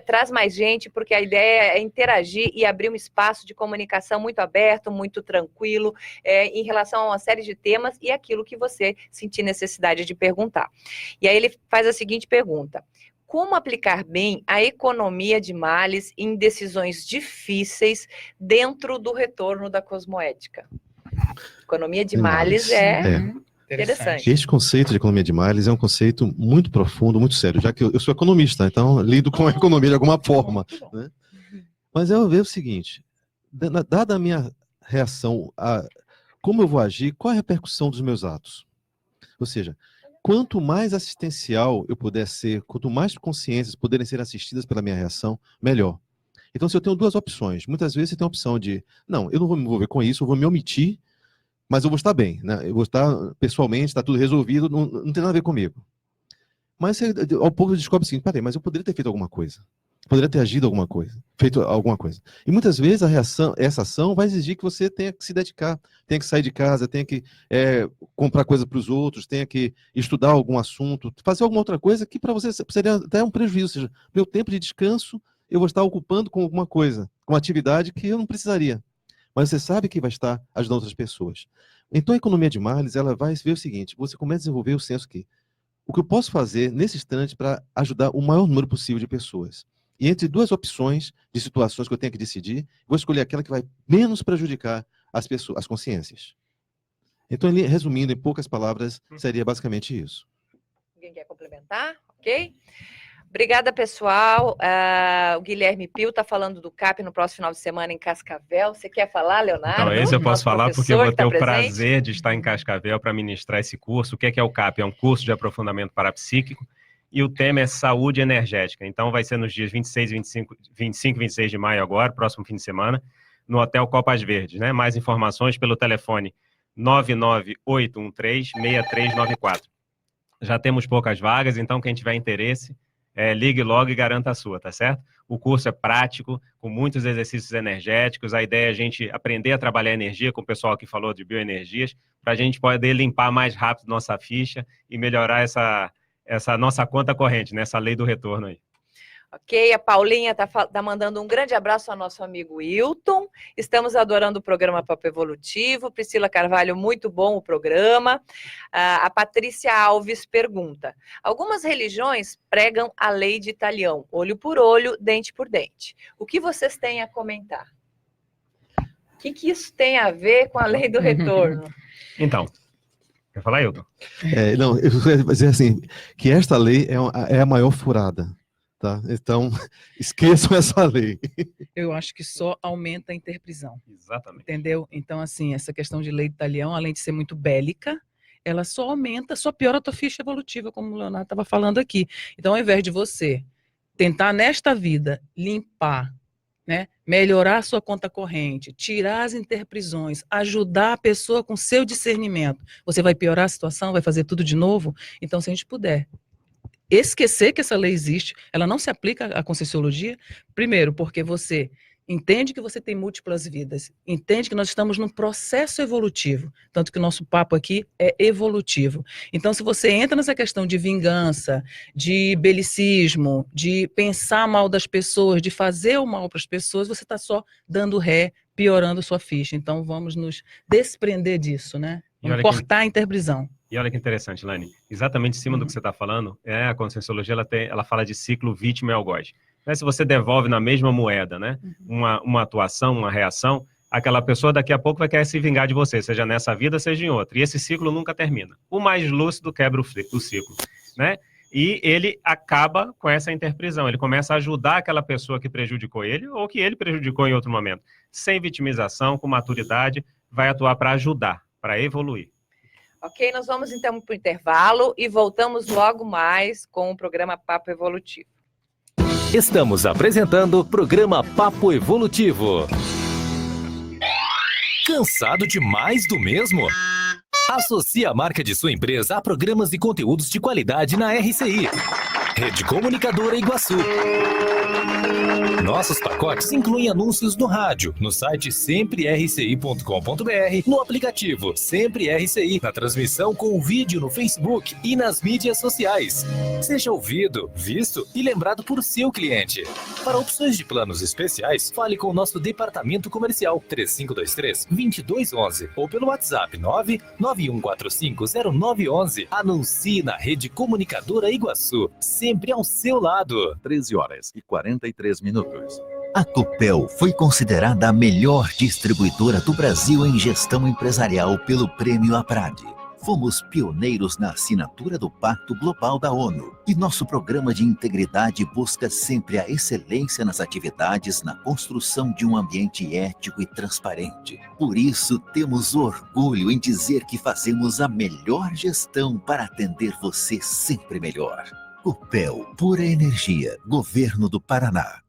traz mais gente, porque a ideia é interagir e abrir um espaço de comunicação muito aberto, muito tranquilo, em relação a uma série de temas e aquilo que você sentir necessidade de perguntar. E aí ele faz a seguinte pergunta: como aplicar bem a economia de males em decisões difíceis dentro do retorno da cosmoética? Economia de males interessante. Este conceito de economia de males é um conceito muito profundo, muito sério, já que eu sou economista, então lido com a economia de alguma forma. Né? Mas eu vejo o seguinte, dada a minha reação, como eu vou agir, qual é a repercussão dos meus atos? Ou seja, quanto mais assistencial eu puder ser, quanto mais consciências puderem ser assistidas pela minha reação, melhor. Então, se eu tenho duas opções, muitas vezes você tem a opção de, não, eu não vou me envolver com isso, eu vou me omitir, mas eu vou estar bem, né? Eu vou estar pessoalmente, está tudo resolvido, não tem nada a ver comigo. Mas você, ao pouco, descobre o seguinte, peraí, mas eu poderia ter feito alguma coisa. Poderia ter agido alguma coisa, feito alguma coisa. E muitas vezes essa ação vai exigir que você tenha que se dedicar, tenha que sair de casa, tenha que comprar coisa para os outros, tenha que estudar algum assunto, fazer alguma outra coisa que para você seria até um prejuízo. Ou seja, meu tempo de descanso eu vou estar ocupando com alguma coisa, com uma atividade que eu não precisaria. Mas você sabe que vai estar ajudando outras pessoas. Então, a economia de males, ela vai ver o seguinte, você começa a desenvolver o senso que o que eu posso fazer nesse instante para ajudar o maior número possível de pessoas. E entre duas opções de situações que eu tenho que decidir, vou escolher aquela que vai menos prejudicar as pessoas, as consciências. Então, resumindo em poucas palavras, seria basicamente isso. Alguém quer complementar? Ok? Obrigada, pessoal. O Guilherme Pio está falando do CAP no próximo final de semana em Cascavel. Você quer falar, Leonardo? Então, esse eu posso falar porque eu vou ter o presente? prazer de estar em Cascavel para ministrar esse curso. O que é o CAP? É um curso de aprofundamento parapsíquico e o tema é saúde energética. Então, vai ser nos dias 26 e 26 de maio agora, próximo fim de semana, no Hotel Copas Verdes, né? Mais informações pelo telefone 99813-6394. Já temos poucas vagas, então quem tiver interesse, ligue logo e garanta a sua, tá certo? O curso é prático, com muitos exercícios energéticos. A ideia é a gente aprender a trabalhar energia, com o pessoal que falou de bioenergias, para a gente poder limpar mais rápido nossa ficha e melhorar essa nossa conta corrente, né? Essa lei do retorno aí. Ok, a Paulinha tá mandando um grande abraço ao nosso amigo Wilton. Estamos adorando o programa Papo Evolutivo. Priscila Carvalho, muito bom o programa. A Patrícia Alves pergunta: algumas religiões pregam a lei de Talião, olho por olho, dente por dente. O que vocês têm a comentar? O que isso tem a ver com a lei do retorno? Então, quer falar, Hilton? Não, eu quero dizer assim, que esta lei é a maior furada. Tá? Então, esqueçam essa lei. Eu acho que só aumenta a interprisão. Exatamente. Entendeu? Então, assim, essa questão de lei de Talião, além de ser muito bélica, ela só aumenta, só piora a tua ficha evolutiva, como o Leonardo estava falando aqui. Então, ao invés de você tentar, nesta vida, limpar, né, melhorar a sua conta corrente, tirar as interprisões, ajudar a pessoa com seu discernimento, você vai piorar a situação, vai fazer tudo de novo? Então, se a gente puder esquecer que essa lei existe, ela não se aplica à Conscienciologia, primeiro, porque você entende que você tem múltiplas vidas, entende que nós estamos num processo evolutivo, tanto que o nosso papo aqui é evolutivo. Então, se você entra nessa questão de vingança, de belicismo, de pensar mal das pessoas, de fazer o mal para as pessoas, você está só dando ré, piorando sua ficha. Então, vamos nos desprender disso, né? Vamos cortar a interprisão. E olha que interessante, Lani, exatamente em cima do que você está falando, a Conscienciologia ela fala de ciclo vítima e algoz. Né? Se você devolve na mesma moeda, né, uma atuação, uma reação, aquela pessoa daqui a pouco vai querer se vingar de você, seja nessa vida, seja em outra. E esse ciclo nunca termina. O mais lúcido quebra o ciclo, né? E ele acaba com essa interprisão, ele começa a ajudar aquela pessoa que prejudicou ele ou que ele prejudicou em outro momento. Sem vitimização, com maturidade, vai atuar para ajudar, para evoluir. Ok, nós vamos então para o intervalo e voltamos logo mais com o programa Papo Evolutivo. Estamos apresentando o programa Papo Evolutivo. Cansado de mais do mesmo? Associe a marca de sua empresa a programas e conteúdos de qualidade na RCI. Rede Comunicadora Iguaçu. Nossos pacotes incluem anúncios no rádio, no site semprerci.com.br, no aplicativo Sempre RCI, na transmissão com vídeo no Facebook e nas mídias sociais. Seja ouvido, visto e lembrado por seu cliente. Para opções de planos especiais, fale com o nosso departamento comercial 3523-2211 ou pelo WhatsApp 991450911. Anuncie na Rede Comunicadora Iguaçu, sempre ao seu lado. 13h43. A Copel foi considerada a melhor distribuidora do Brasil em gestão empresarial pelo Prêmio APRAD. Fomos pioneiros na assinatura do Pacto Global da ONU e nosso programa de integridade busca sempre a excelência nas atividades na construção de um ambiente ético e transparente. Por isso, temos orgulho em dizer que fazemos a melhor gestão para atender você sempre melhor. Copel, pura energia, Governo do Paraná.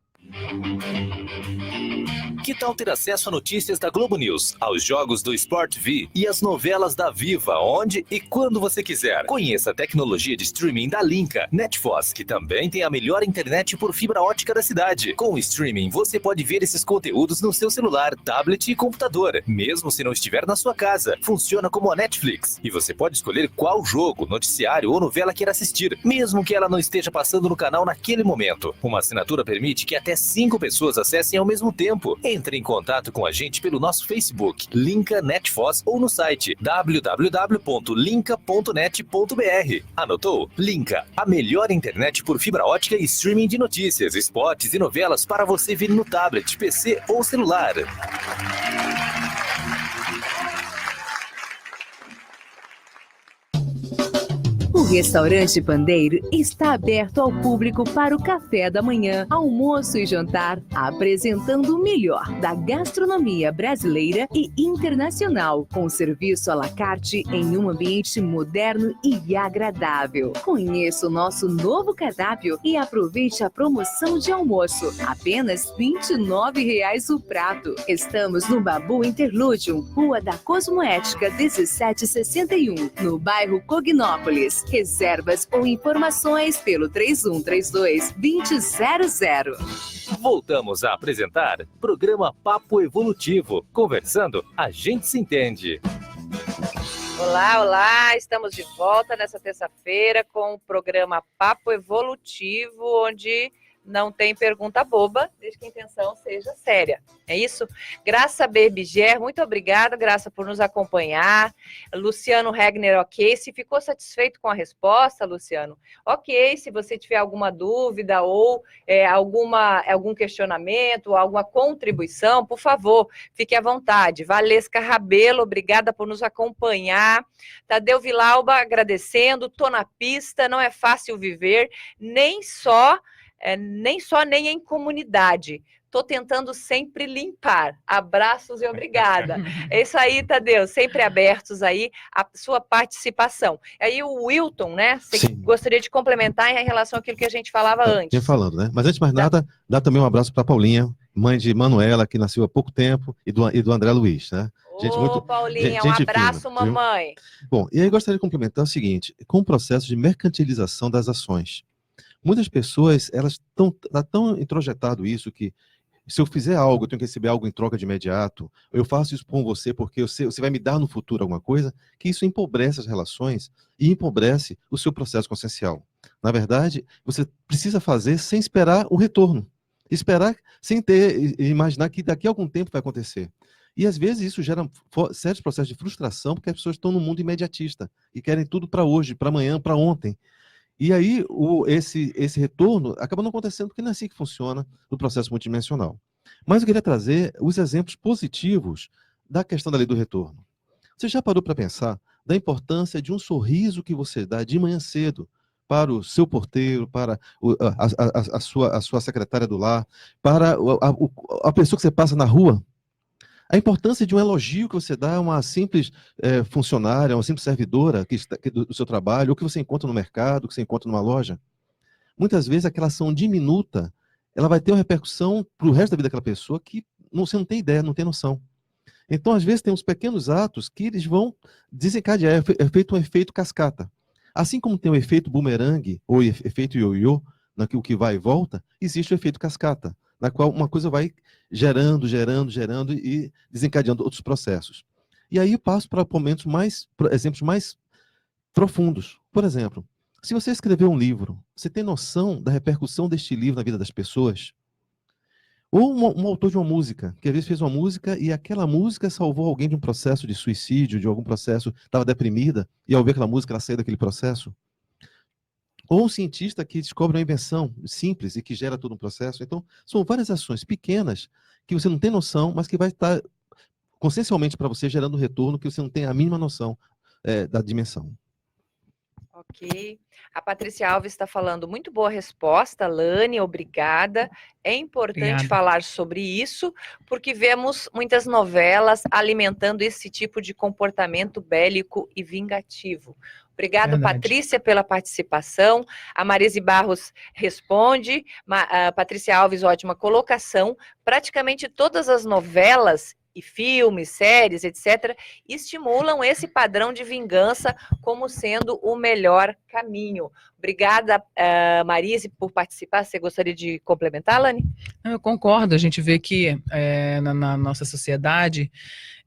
Que tal ter acesso a notícias da Globo News, aos jogos do Sport V e às novelas da Viva, onde e quando você quiser? Conheça a tecnologia de streaming da Linka Netfoss, que também tem a melhor internet por fibra ótica da cidade. Com o streaming, você pode ver esses conteúdos no seu celular, tablet e computador, mesmo se não estiver na sua casa. Funciona como a Netflix, e você pode escolher qual jogo, noticiário ou novela quer assistir, mesmo que ela não esteja passando no canal naquele momento. Uma assinatura permite que até 5 pessoas acessem ao mesmo tempo. Entre em contato com a gente pelo nosso Facebook, Linka Netfoss, ou no site www.linka.net.br. Anotou? Linka, a melhor internet por fibra ótica e streaming de notícias, spots e novelas para você ver no tablet, PC ou celular. O Restaurante Pandeiro está aberto ao público para o café da manhã, almoço e jantar, apresentando o melhor da gastronomia brasileira e internacional, com serviço à la carte em um ambiente moderno e agradável. Conheça o nosso novo cardápio e aproveite a promoção de almoço, apenas R$ 29,00 o prato. Estamos no Babu Interludium, Rua da Cosmoética 1761, no bairro Cognópolis. Reservas ou informações pelo 3132-2000. Voltamos a apresentar programa Papo Evolutivo. Conversando, a gente se entende. Olá, olá! Estamos de volta nessa terça-feira com o programa Papo Evolutivo, onde não tem pergunta boba, desde que a intenção seja séria. É isso? Graça Berbiger, muito obrigada, Graça, por nos acompanhar. Luciano Regner, ok. Se ficou satisfeito com a resposta, Luciano, ok. Se você tiver alguma dúvida ou algum questionamento, alguma contribuição, por favor, fique à vontade. Valesca Rabelo, obrigada por nos acompanhar. Tadeu Vilauba, agradecendo. Tô na pista, não é fácil viver, nem em comunidade. Estou tentando sempre limpar. Abraços e obrigada. É isso aí, Tadeu. Sempre abertos aí a sua participação. Aí o Wilton, né? Você gostaria de complementar em relação àquilo que a gente falava antes. Falando, né? Mas antes de mais nada, dá também um abraço para Paulinha, mãe de Manuela, que nasceu há pouco tempo, e do André Luiz, né? Paulinha, um abraço, fina, mamãe. Viu? Bom, e aí gostaria de complementar o seguinte, com o processo de mercantilização das ações. Muitas pessoas, elas tá tão introjetado isso que se eu fizer algo, eu tenho que receber algo em troca de imediato, eu faço isso com você porque você vai me dar no futuro alguma coisa, que isso empobrece as relações e empobrece o seu processo consciencial. Na verdade, você precisa fazer sem esperar o retorno. Esperar sem imaginar que daqui a algum tempo vai acontecer. E às vezes isso gera sérios processos de frustração, porque as pessoas estão no mundo imediatista e querem tudo para hoje, para amanhã, para ontem. E aí, esse retorno acaba não acontecendo, porque não é assim que funciona no processo multidimensional. Mas eu queria trazer os exemplos positivos da questão da lei do retorno. Você já parou para pensar da importância de um sorriso que você dá de manhã cedo para o seu porteiro, para a sua secretária do lar, para a pessoa que você passa na rua? A importância de um elogio que você dá a uma simples funcionária, uma simples servidora do seu trabalho, ou que você encontra no mercado, que você encontra numa loja. Muitas vezes aquela ação diminuta, ela vai ter uma repercussão para o resto da vida daquela pessoa que você não tem ideia, não tem noção. Então, às vezes, tem uns pequenos atos que eles vão desencadear, é feito um efeito cascata. Assim como tem o efeito bumerangue, ou efeito ioiô, o que vai e volta, existe o efeito cascata, na qual uma coisa vai gerando e desencadeando outros processos. E aí eu passo para exemplos mais profundos. Por exemplo, se você escrever um livro, você tem noção da repercussão deste livro na vida das pessoas? Ou um autor de uma música, que às vezes fez uma música e aquela música salvou alguém de um processo de suicídio, de algum processo, estava deprimida, e ao ver aquela música ela saiu daquele processo? Ou um cientista que descobre uma invenção simples e que gera todo um processo. Então, são várias ações pequenas que você não tem noção, mas que vai estar consciencialmente para você gerando retorno que você não tem a mínima noção da dimensão. Ok. A Patrícia Alves está falando, muito boa resposta, Lani, obrigada. É importante falar sobre isso, porque vemos muitas novelas alimentando esse tipo de comportamento bélico e vingativo. Obrigado, Verdade. Patrícia, pela participação. A Marise Barros responde. A Patrícia Alves, ótima colocação. Praticamente todas as novelas e filmes, séries, etc., estimulam esse padrão de vingança como sendo o melhor caminho. Obrigada, Marise, por participar. Você gostaria de complementar, Lani? Eu concordo. A gente vê que na nossa sociedade,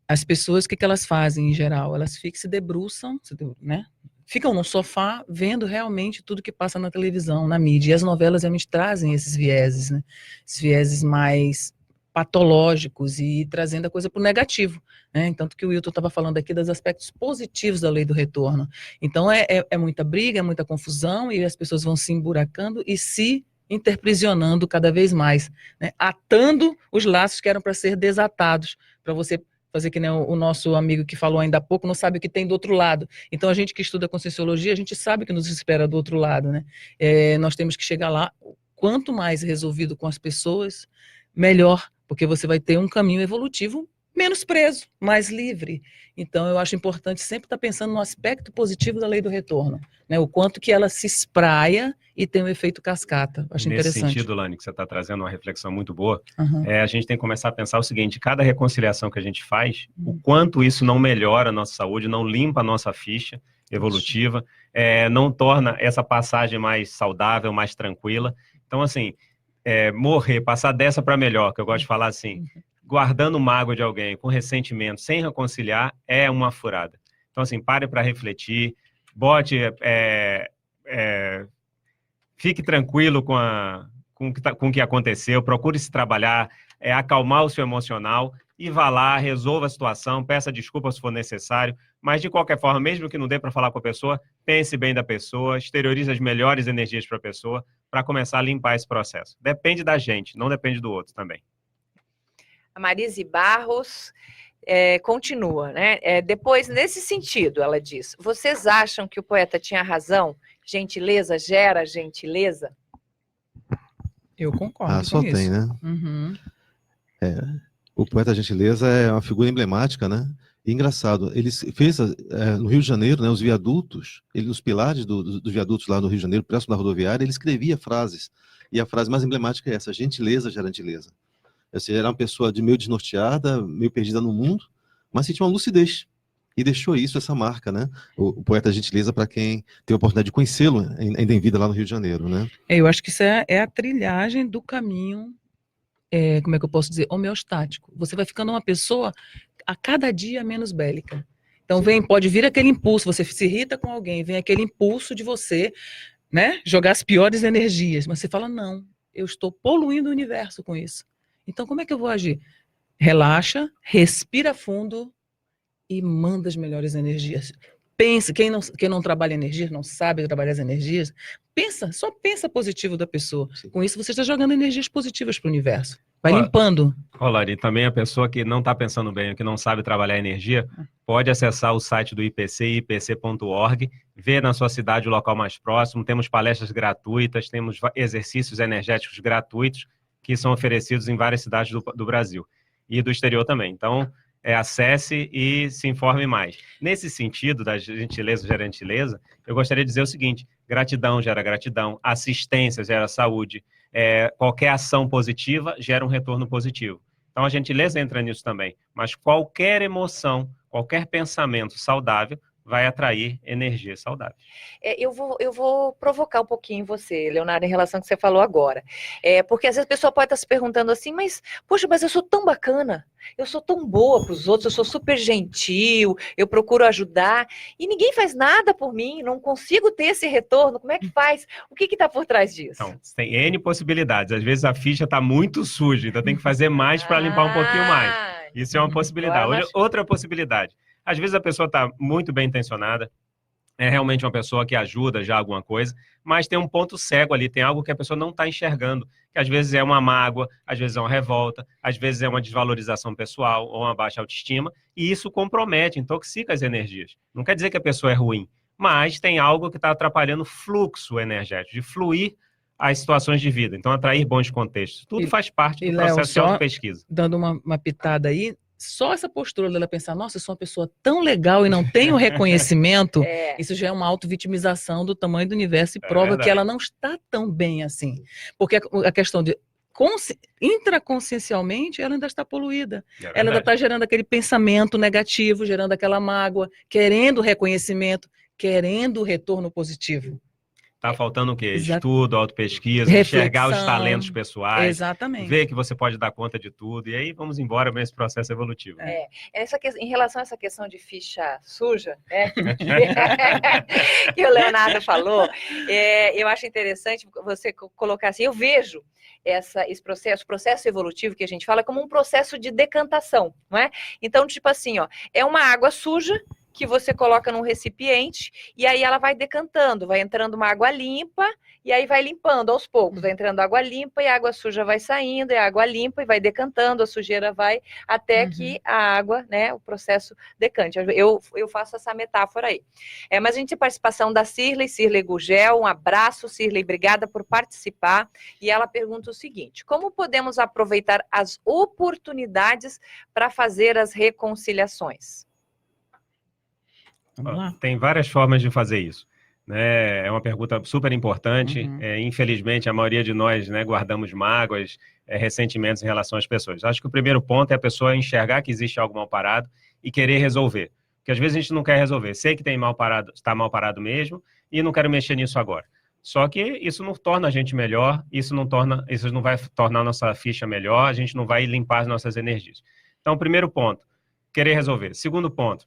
as pessoas, o que elas fazem em geral? Elas se debruçam, né? Ficam no sofá vendo realmente tudo que passa na televisão, na mídia. E as novelas realmente trazem esses vieses, né? Esses vieses mais patológicos e trazendo a coisa para o negativo, né? Tanto que o Wilton estava falando aqui dos aspectos positivos da lei do retorno. Então é muita briga, é muita confusão e as pessoas vão se emburacando e se interprisionando cada vez mais, né? Atando os laços que eram para ser desatados, para você fazer que nem o nosso amigo que falou ainda há pouco, não sabe o que tem do outro lado. Então a gente que estuda Conscienciologia, a gente sabe o que nos espera do outro lado, né? Nós temos que chegar lá, quanto mais resolvido com as pessoas, melhor, porque você vai ter um caminho evolutivo menos preso, mais livre. Então, eu acho importante sempre estar pensando no aspecto positivo da lei do retorno, né? O quanto que ela se espraia e tem um efeito cascata. Acho Nesse interessante. sentido, Lani, que você está trazendo uma reflexão muito boa, Uhum. A gente tem que começar a pensar o seguinte: cada reconciliação que a gente faz, o quanto isso não melhora a nossa saúde, não limpa a nossa ficha evolutiva, não torna essa passagem mais saudável, mais tranquila. Então, assim, morrer, passar dessa para melhor, que eu gosto de falar assim, guardando mágoa de alguém, com ressentimento, sem reconciliar, é uma furada. Então, assim, pare para refletir, bote, fique tranquilo com o que aconteceu, procure se trabalhar, acalmar o seu emocional e vá lá, resolva a situação, peça desculpa se for necessário, mas de qualquer forma, mesmo que não dê para falar com a pessoa, pense bem da pessoa, exteriorize as melhores energias para a pessoa, para começar a limpar esse processo. Depende da gente, não depende do outro também. A Marise Barros continua, né? Depois, nesse sentido, ela diz, vocês acham que o poeta tinha razão? Gentileza gera gentileza? Eu concordo só com tem, isso. né? Uhum. O poeta Gentileza é uma figura emblemática, né? E engraçado, ele fez no Rio de Janeiro, né, os viadutos, os pilares dos viadutos lá no Rio de Janeiro, próximo da rodoviária, ele escrevia frases. E a frase mais emblemática é essa: gentileza gera gentileza. Ou seja, era uma pessoa meio desnorteada, meio perdida no mundo, mas que tinha uma lucidez. E deixou essa marca, né? O poeta Gentileza, para quem tem a oportunidade de conhecê-lo ainda em vida lá no Rio de Janeiro, né? Eu acho que isso é a trilhagem do caminho, como é que eu posso dizer, homeostático. Você vai ficando uma pessoa a cada dia menos bélica. Então pode vir aquele impulso, você se irrita com alguém, vem aquele impulso de você, né, jogar as piores energias, mas você fala, não, eu estou poluindo o universo com isso. Então como é que eu vou agir? Relaxa, respira fundo e manda as melhores energias. Pensa, quem não trabalha energia, não sabe trabalhar as energias, só pensa positivo da pessoa. Sim. Com isso você está jogando energias positivas para o universo. Vai limpando. Lari, também a pessoa que não está pensando bem, que não sabe trabalhar energia, pode acessar o site do IPC, ipc.org, ver na sua cidade o local mais próximo, temos palestras gratuitas, temos exercícios energéticos gratuitos que são oferecidos em várias cidades do Brasil e do exterior também. Então, acesse e se informe mais. Nesse sentido da gentileza gera gentileza, eu gostaria de dizer o seguinte: gratidão gera gratidão, assistência gera saúde, qualquer ação positiva gera um retorno positivo. Então a gentileza entra nisso também, mas qualquer emoção, qualquer pensamento saudável vai atrair energia saudável. Eu vou provocar um pouquinho você, Leonardo, em relação ao que você falou agora. Porque às vezes a pessoa pode estar se perguntando assim, mas eu sou tão bacana, eu sou tão boa para os outros, eu sou super gentil, eu procuro ajudar, e ninguém faz nada por mim, não consigo ter esse retorno, como é que faz? O que está por trás disso? Então, tem N possibilidades, às vezes a ficha está muito suja, então tem que fazer mais para limpar um pouquinho mais. Isso é uma possibilidade. Outra possibilidade. Às vezes a pessoa está muito bem intencionada, é realmente uma pessoa que ajuda já alguma coisa, mas tem um ponto cego ali, tem algo que a pessoa não está enxergando, que às vezes é uma mágoa, às vezes é uma revolta, às vezes é uma desvalorização pessoal ou uma baixa autoestima, e isso compromete, intoxica as energias. Não quer dizer que a pessoa é ruim, mas tem algo que está atrapalhando o fluxo energético, de fluir as situações de vida, então atrair bons contextos. Tudo faz parte do processo de autopesquisa. Dando uma pitada aí, só essa postura dela pensar, nossa, eu sou uma pessoa tão legal e não tenho reconhecimento, isso já é uma auto-vitimização do tamanho do universo e prova verdade. que ela não está tão bem assim. Porque a questão de intraconsciencialmente, ela ainda está poluída. Ela ainda está gerando aquele pensamento negativo, gerando aquela mágoa, querendo reconhecimento, querendo retorno positivo. Tá faltando o quê? Exato. Estudo, autopesquisa, enxergar os talentos pessoais, Exatamente. ver que você pode dar conta de tudo, e aí vamos embora nesse processo evolutivo. Em relação a essa questão de ficha suja, né, que o Leonardo falou, eu acho interessante você colocar assim, eu vejo esse processo evolutivo que a gente fala como um processo de decantação, não é? Então, tipo assim, ó, é uma água suja que você coloca num recipiente e aí ela vai decantando, vai entrando uma água limpa e aí vai limpando aos poucos, vai entrando água limpa e a água suja vai saindo, e a água limpa e vai decantando, a sujeira vai até que a água, né, o processo decante. Eu faço essa metáfora aí. Mas a gente tem participação da Cirlei Gugel, um abraço, Cirlei, obrigada por participar, e ela pergunta o seguinte: como podemos aproveitar as oportunidades para fazer as reconciliações? Tem várias formas de fazer isso, né? É uma pergunta super importante. Infelizmente, a maioria de nós, né, guardamos mágoas, ressentimentos em relação às pessoas. Acho que o primeiro ponto é a pessoa enxergar que existe algo mal parado e querer resolver. Porque às vezes a gente não quer resolver. Sei que está mal parado mesmo e não quero mexer nisso agora. Só que isso não torna a gente melhor, isso não vai tornar a nossa ficha melhor, a gente não vai limpar as nossas energias. Então, primeiro ponto, querer resolver. Segundo ponto,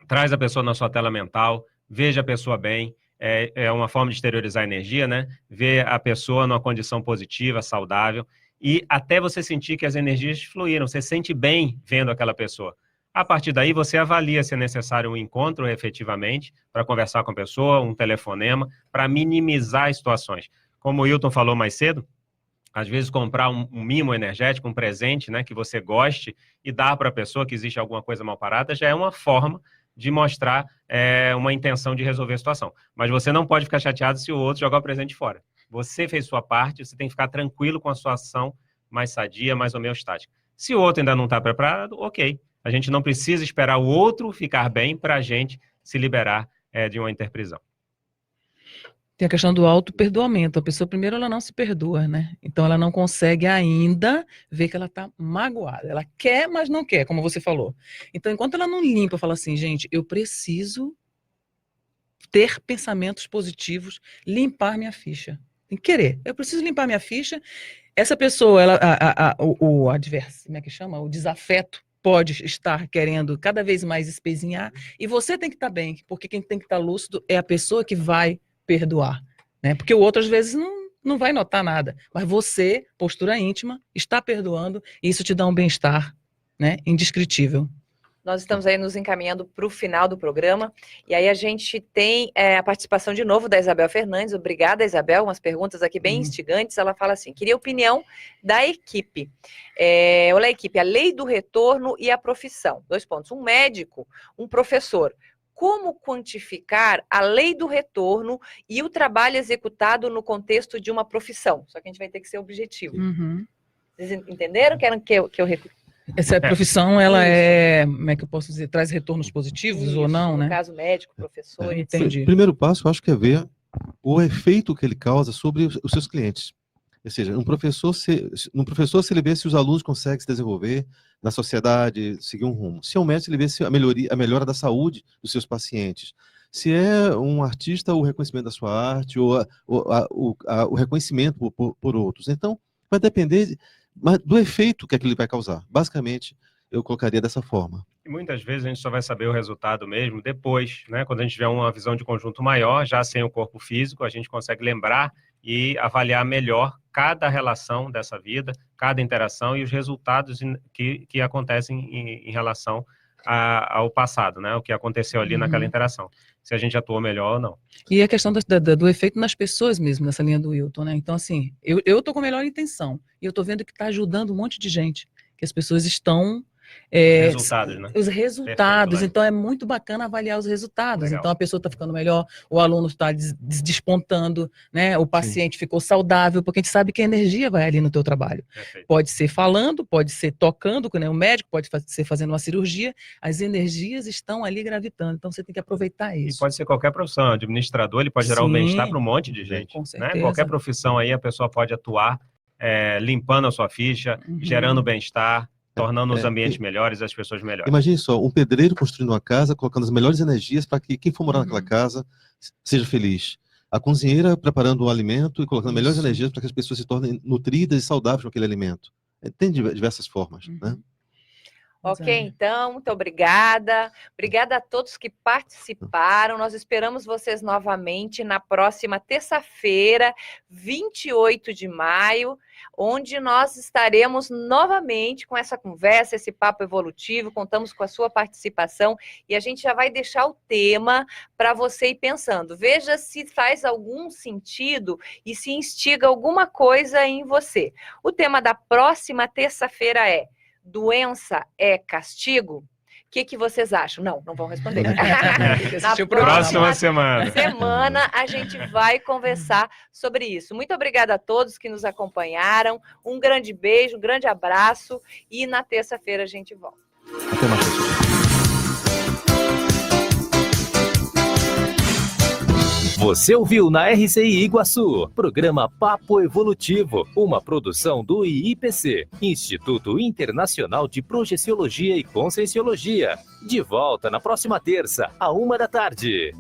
traz a pessoa na sua tela mental, veja a pessoa bem, é uma forma de exteriorizar a energia, né? Ver a pessoa numa condição positiva, saudável, e até você sentir que as energias fluíram, você sente bem vendo aquela pessoa. A partir daí, você avalia se é necessário um encontro efetivamente para conversar com a pessoa, um telefonema, para minimizar as situações. Como o Hilton falou mais cedo, às vezes comprar um mimo energético, um presente, né, que você goste e dar para a pessoa que existe alguma coisa mal parada, já é uma forma de mostrar uma intenção de resolver a situação. Mas você não pode ficar chateado se o outro jogar o presente fora. Você fez sua parte, você tem que ficar tranquilo com a sua ação mais sadia, mais homeostática. Se o outro ainda não está preparado, ok. A gente não precisa esperar o outro ficar bem para a gente se liberar de uma interprisão. Tem a questão do auto-perdoamento. A pessoa, primeiro, ela não se perdoa, né? Então, ela não consegue ainda ver que ela está magoada. Ela quer, mas não quer, como você falou. Então, enquanto ela não limpa, fala assim, gente, eu preciso ter pensamentos positivos, limpar minha ficha. Tem que querer. Eu preciso limpar minha ficha. Essa pessoa, o adverso, como é que chama? O desafeto pode estar querendo cada vez mais espezinhar. E você tem que estar bem, porque quem tem que estar lúcido é a pessoa que vai perdoar, né? Porque o outro às vezes não vai notar nada, mas você, postura íntima, está perdoando e isso te dá um bem-estar, né, indescritível. Nós estamos aí nos encaminhando para o final do programa, e aí a gente tem a participação de novo da Isabel Fernandes. Obrigada, Isabel, umas perguntas aqui bem instigantes. Ela fala assim, queria a opinião da equipe. Olá, equipe, a lei do retorno e a profissão. 2 pontos, um médico, um professor. Como quantificar a lei do retorno e o trabalho executado no contexto de uma profissão? Só que a gente vai ter que ser objetivo. Vocês entenderam? Querem que eu Essa profissão, ela como é que eu posso dizer, traz retornos positivos ou não, né? No caso, médico, professor, entendi. O primeiro passo, eu acho que é ver o efeito que ele causa sobre os seus clientes. Ou seja, um professor, se ele vê se os alunos conseguem se desenvolver na sociedade, seguir um rumo. Se é um médico, ele vê se a melhora da saúde dos seus pacientes. Se é um artista, o reconhecimento da sua arte, ou o reconhecimento por outros. Então, vai depender do efeito que aquilo vai causar. Basicamente, eu colocaria dessa forma. E muitas vezes a gente só vai saber o resultado mesmo depois, né? Quando a gente tiver uma visão de conjunto maior, já sem o corpo físico, a gente consegue lembrar e avaliar melhor cada relação dessa vida, cada interação e os resultados que acontecem em relação ao passado, né? O que aconteceu ali naquela interação. Se a gente atuou melhor ou não. E a questão do efeito nas pessoas mesmo, nessa linha do Hilton, né? Então, assim, eu tô com a melhor intenção e eu tô vendo que tá ajudando um monte de gente, que as pessoas estão Resultados, né? Os resultados. Perfeito, Então, é muito bacana avaliar os resultados. Legal. Então, a pessoa está ficando melhor, o aluno está despontando, né? O paciente ficou saudável, porque a gente sabe que a energia vai ali no teu trabalho. Perfeito. Pode ser falando, pode ser tocando, né? O médico pode ser fazendo uma cirurgia, as energias estão ali gravitando. Então, você tem que aproveitar E isso. pode ser qualquer profissão. Administrador, ele pode gerar um Sim, bem-estar para um monte de gente. com Né? certeza. Qualquer profissão aí, a pessoa pode atuar limpando a sua ficha, gerando bem-estar, tornando os ambientes melhores, as pessoas melhores. Imagine só, um pedreiro construindo uma casa, colocando as melhores energias para que quem for morar naquela casa seja feliz. A cozinheira preparando o alimento e colocando melhores energias para que as pessoas se tornem nutridas e saudáveis com aquele alimento. Tem diversas formas, né? Ok, então, muito obrigada. Obrigada a todos que participaram. Nós esperamos vocês novamente na próxima terça-feira, 28 de maio, onde nós estaremos novamente com essa conversa, esse papo evolutivo. Contamos com a sua participação e a gente já vai deixar o tema para você ir pensando. Veja se faz algum sentido e se instiga alguma coisa em você. O tema da próxima terça-feira é: doença é castigo? O que vocês acham? Não vão responder. Na próxima semana a gente vai conversar sobre isso. Muito obrigada a todos que nos acompanharam. Um grande beijo, um grande abraço e na terça-feira a gente volta. Até mais, pessoal. Você ouviu na RCI Iguaçu, programa Papo Evolutivo, uma produção do IIPC, Instituto Internacional de Projeciologia e Conscienciologia. De volta na próxima terça, à 1h da tarde.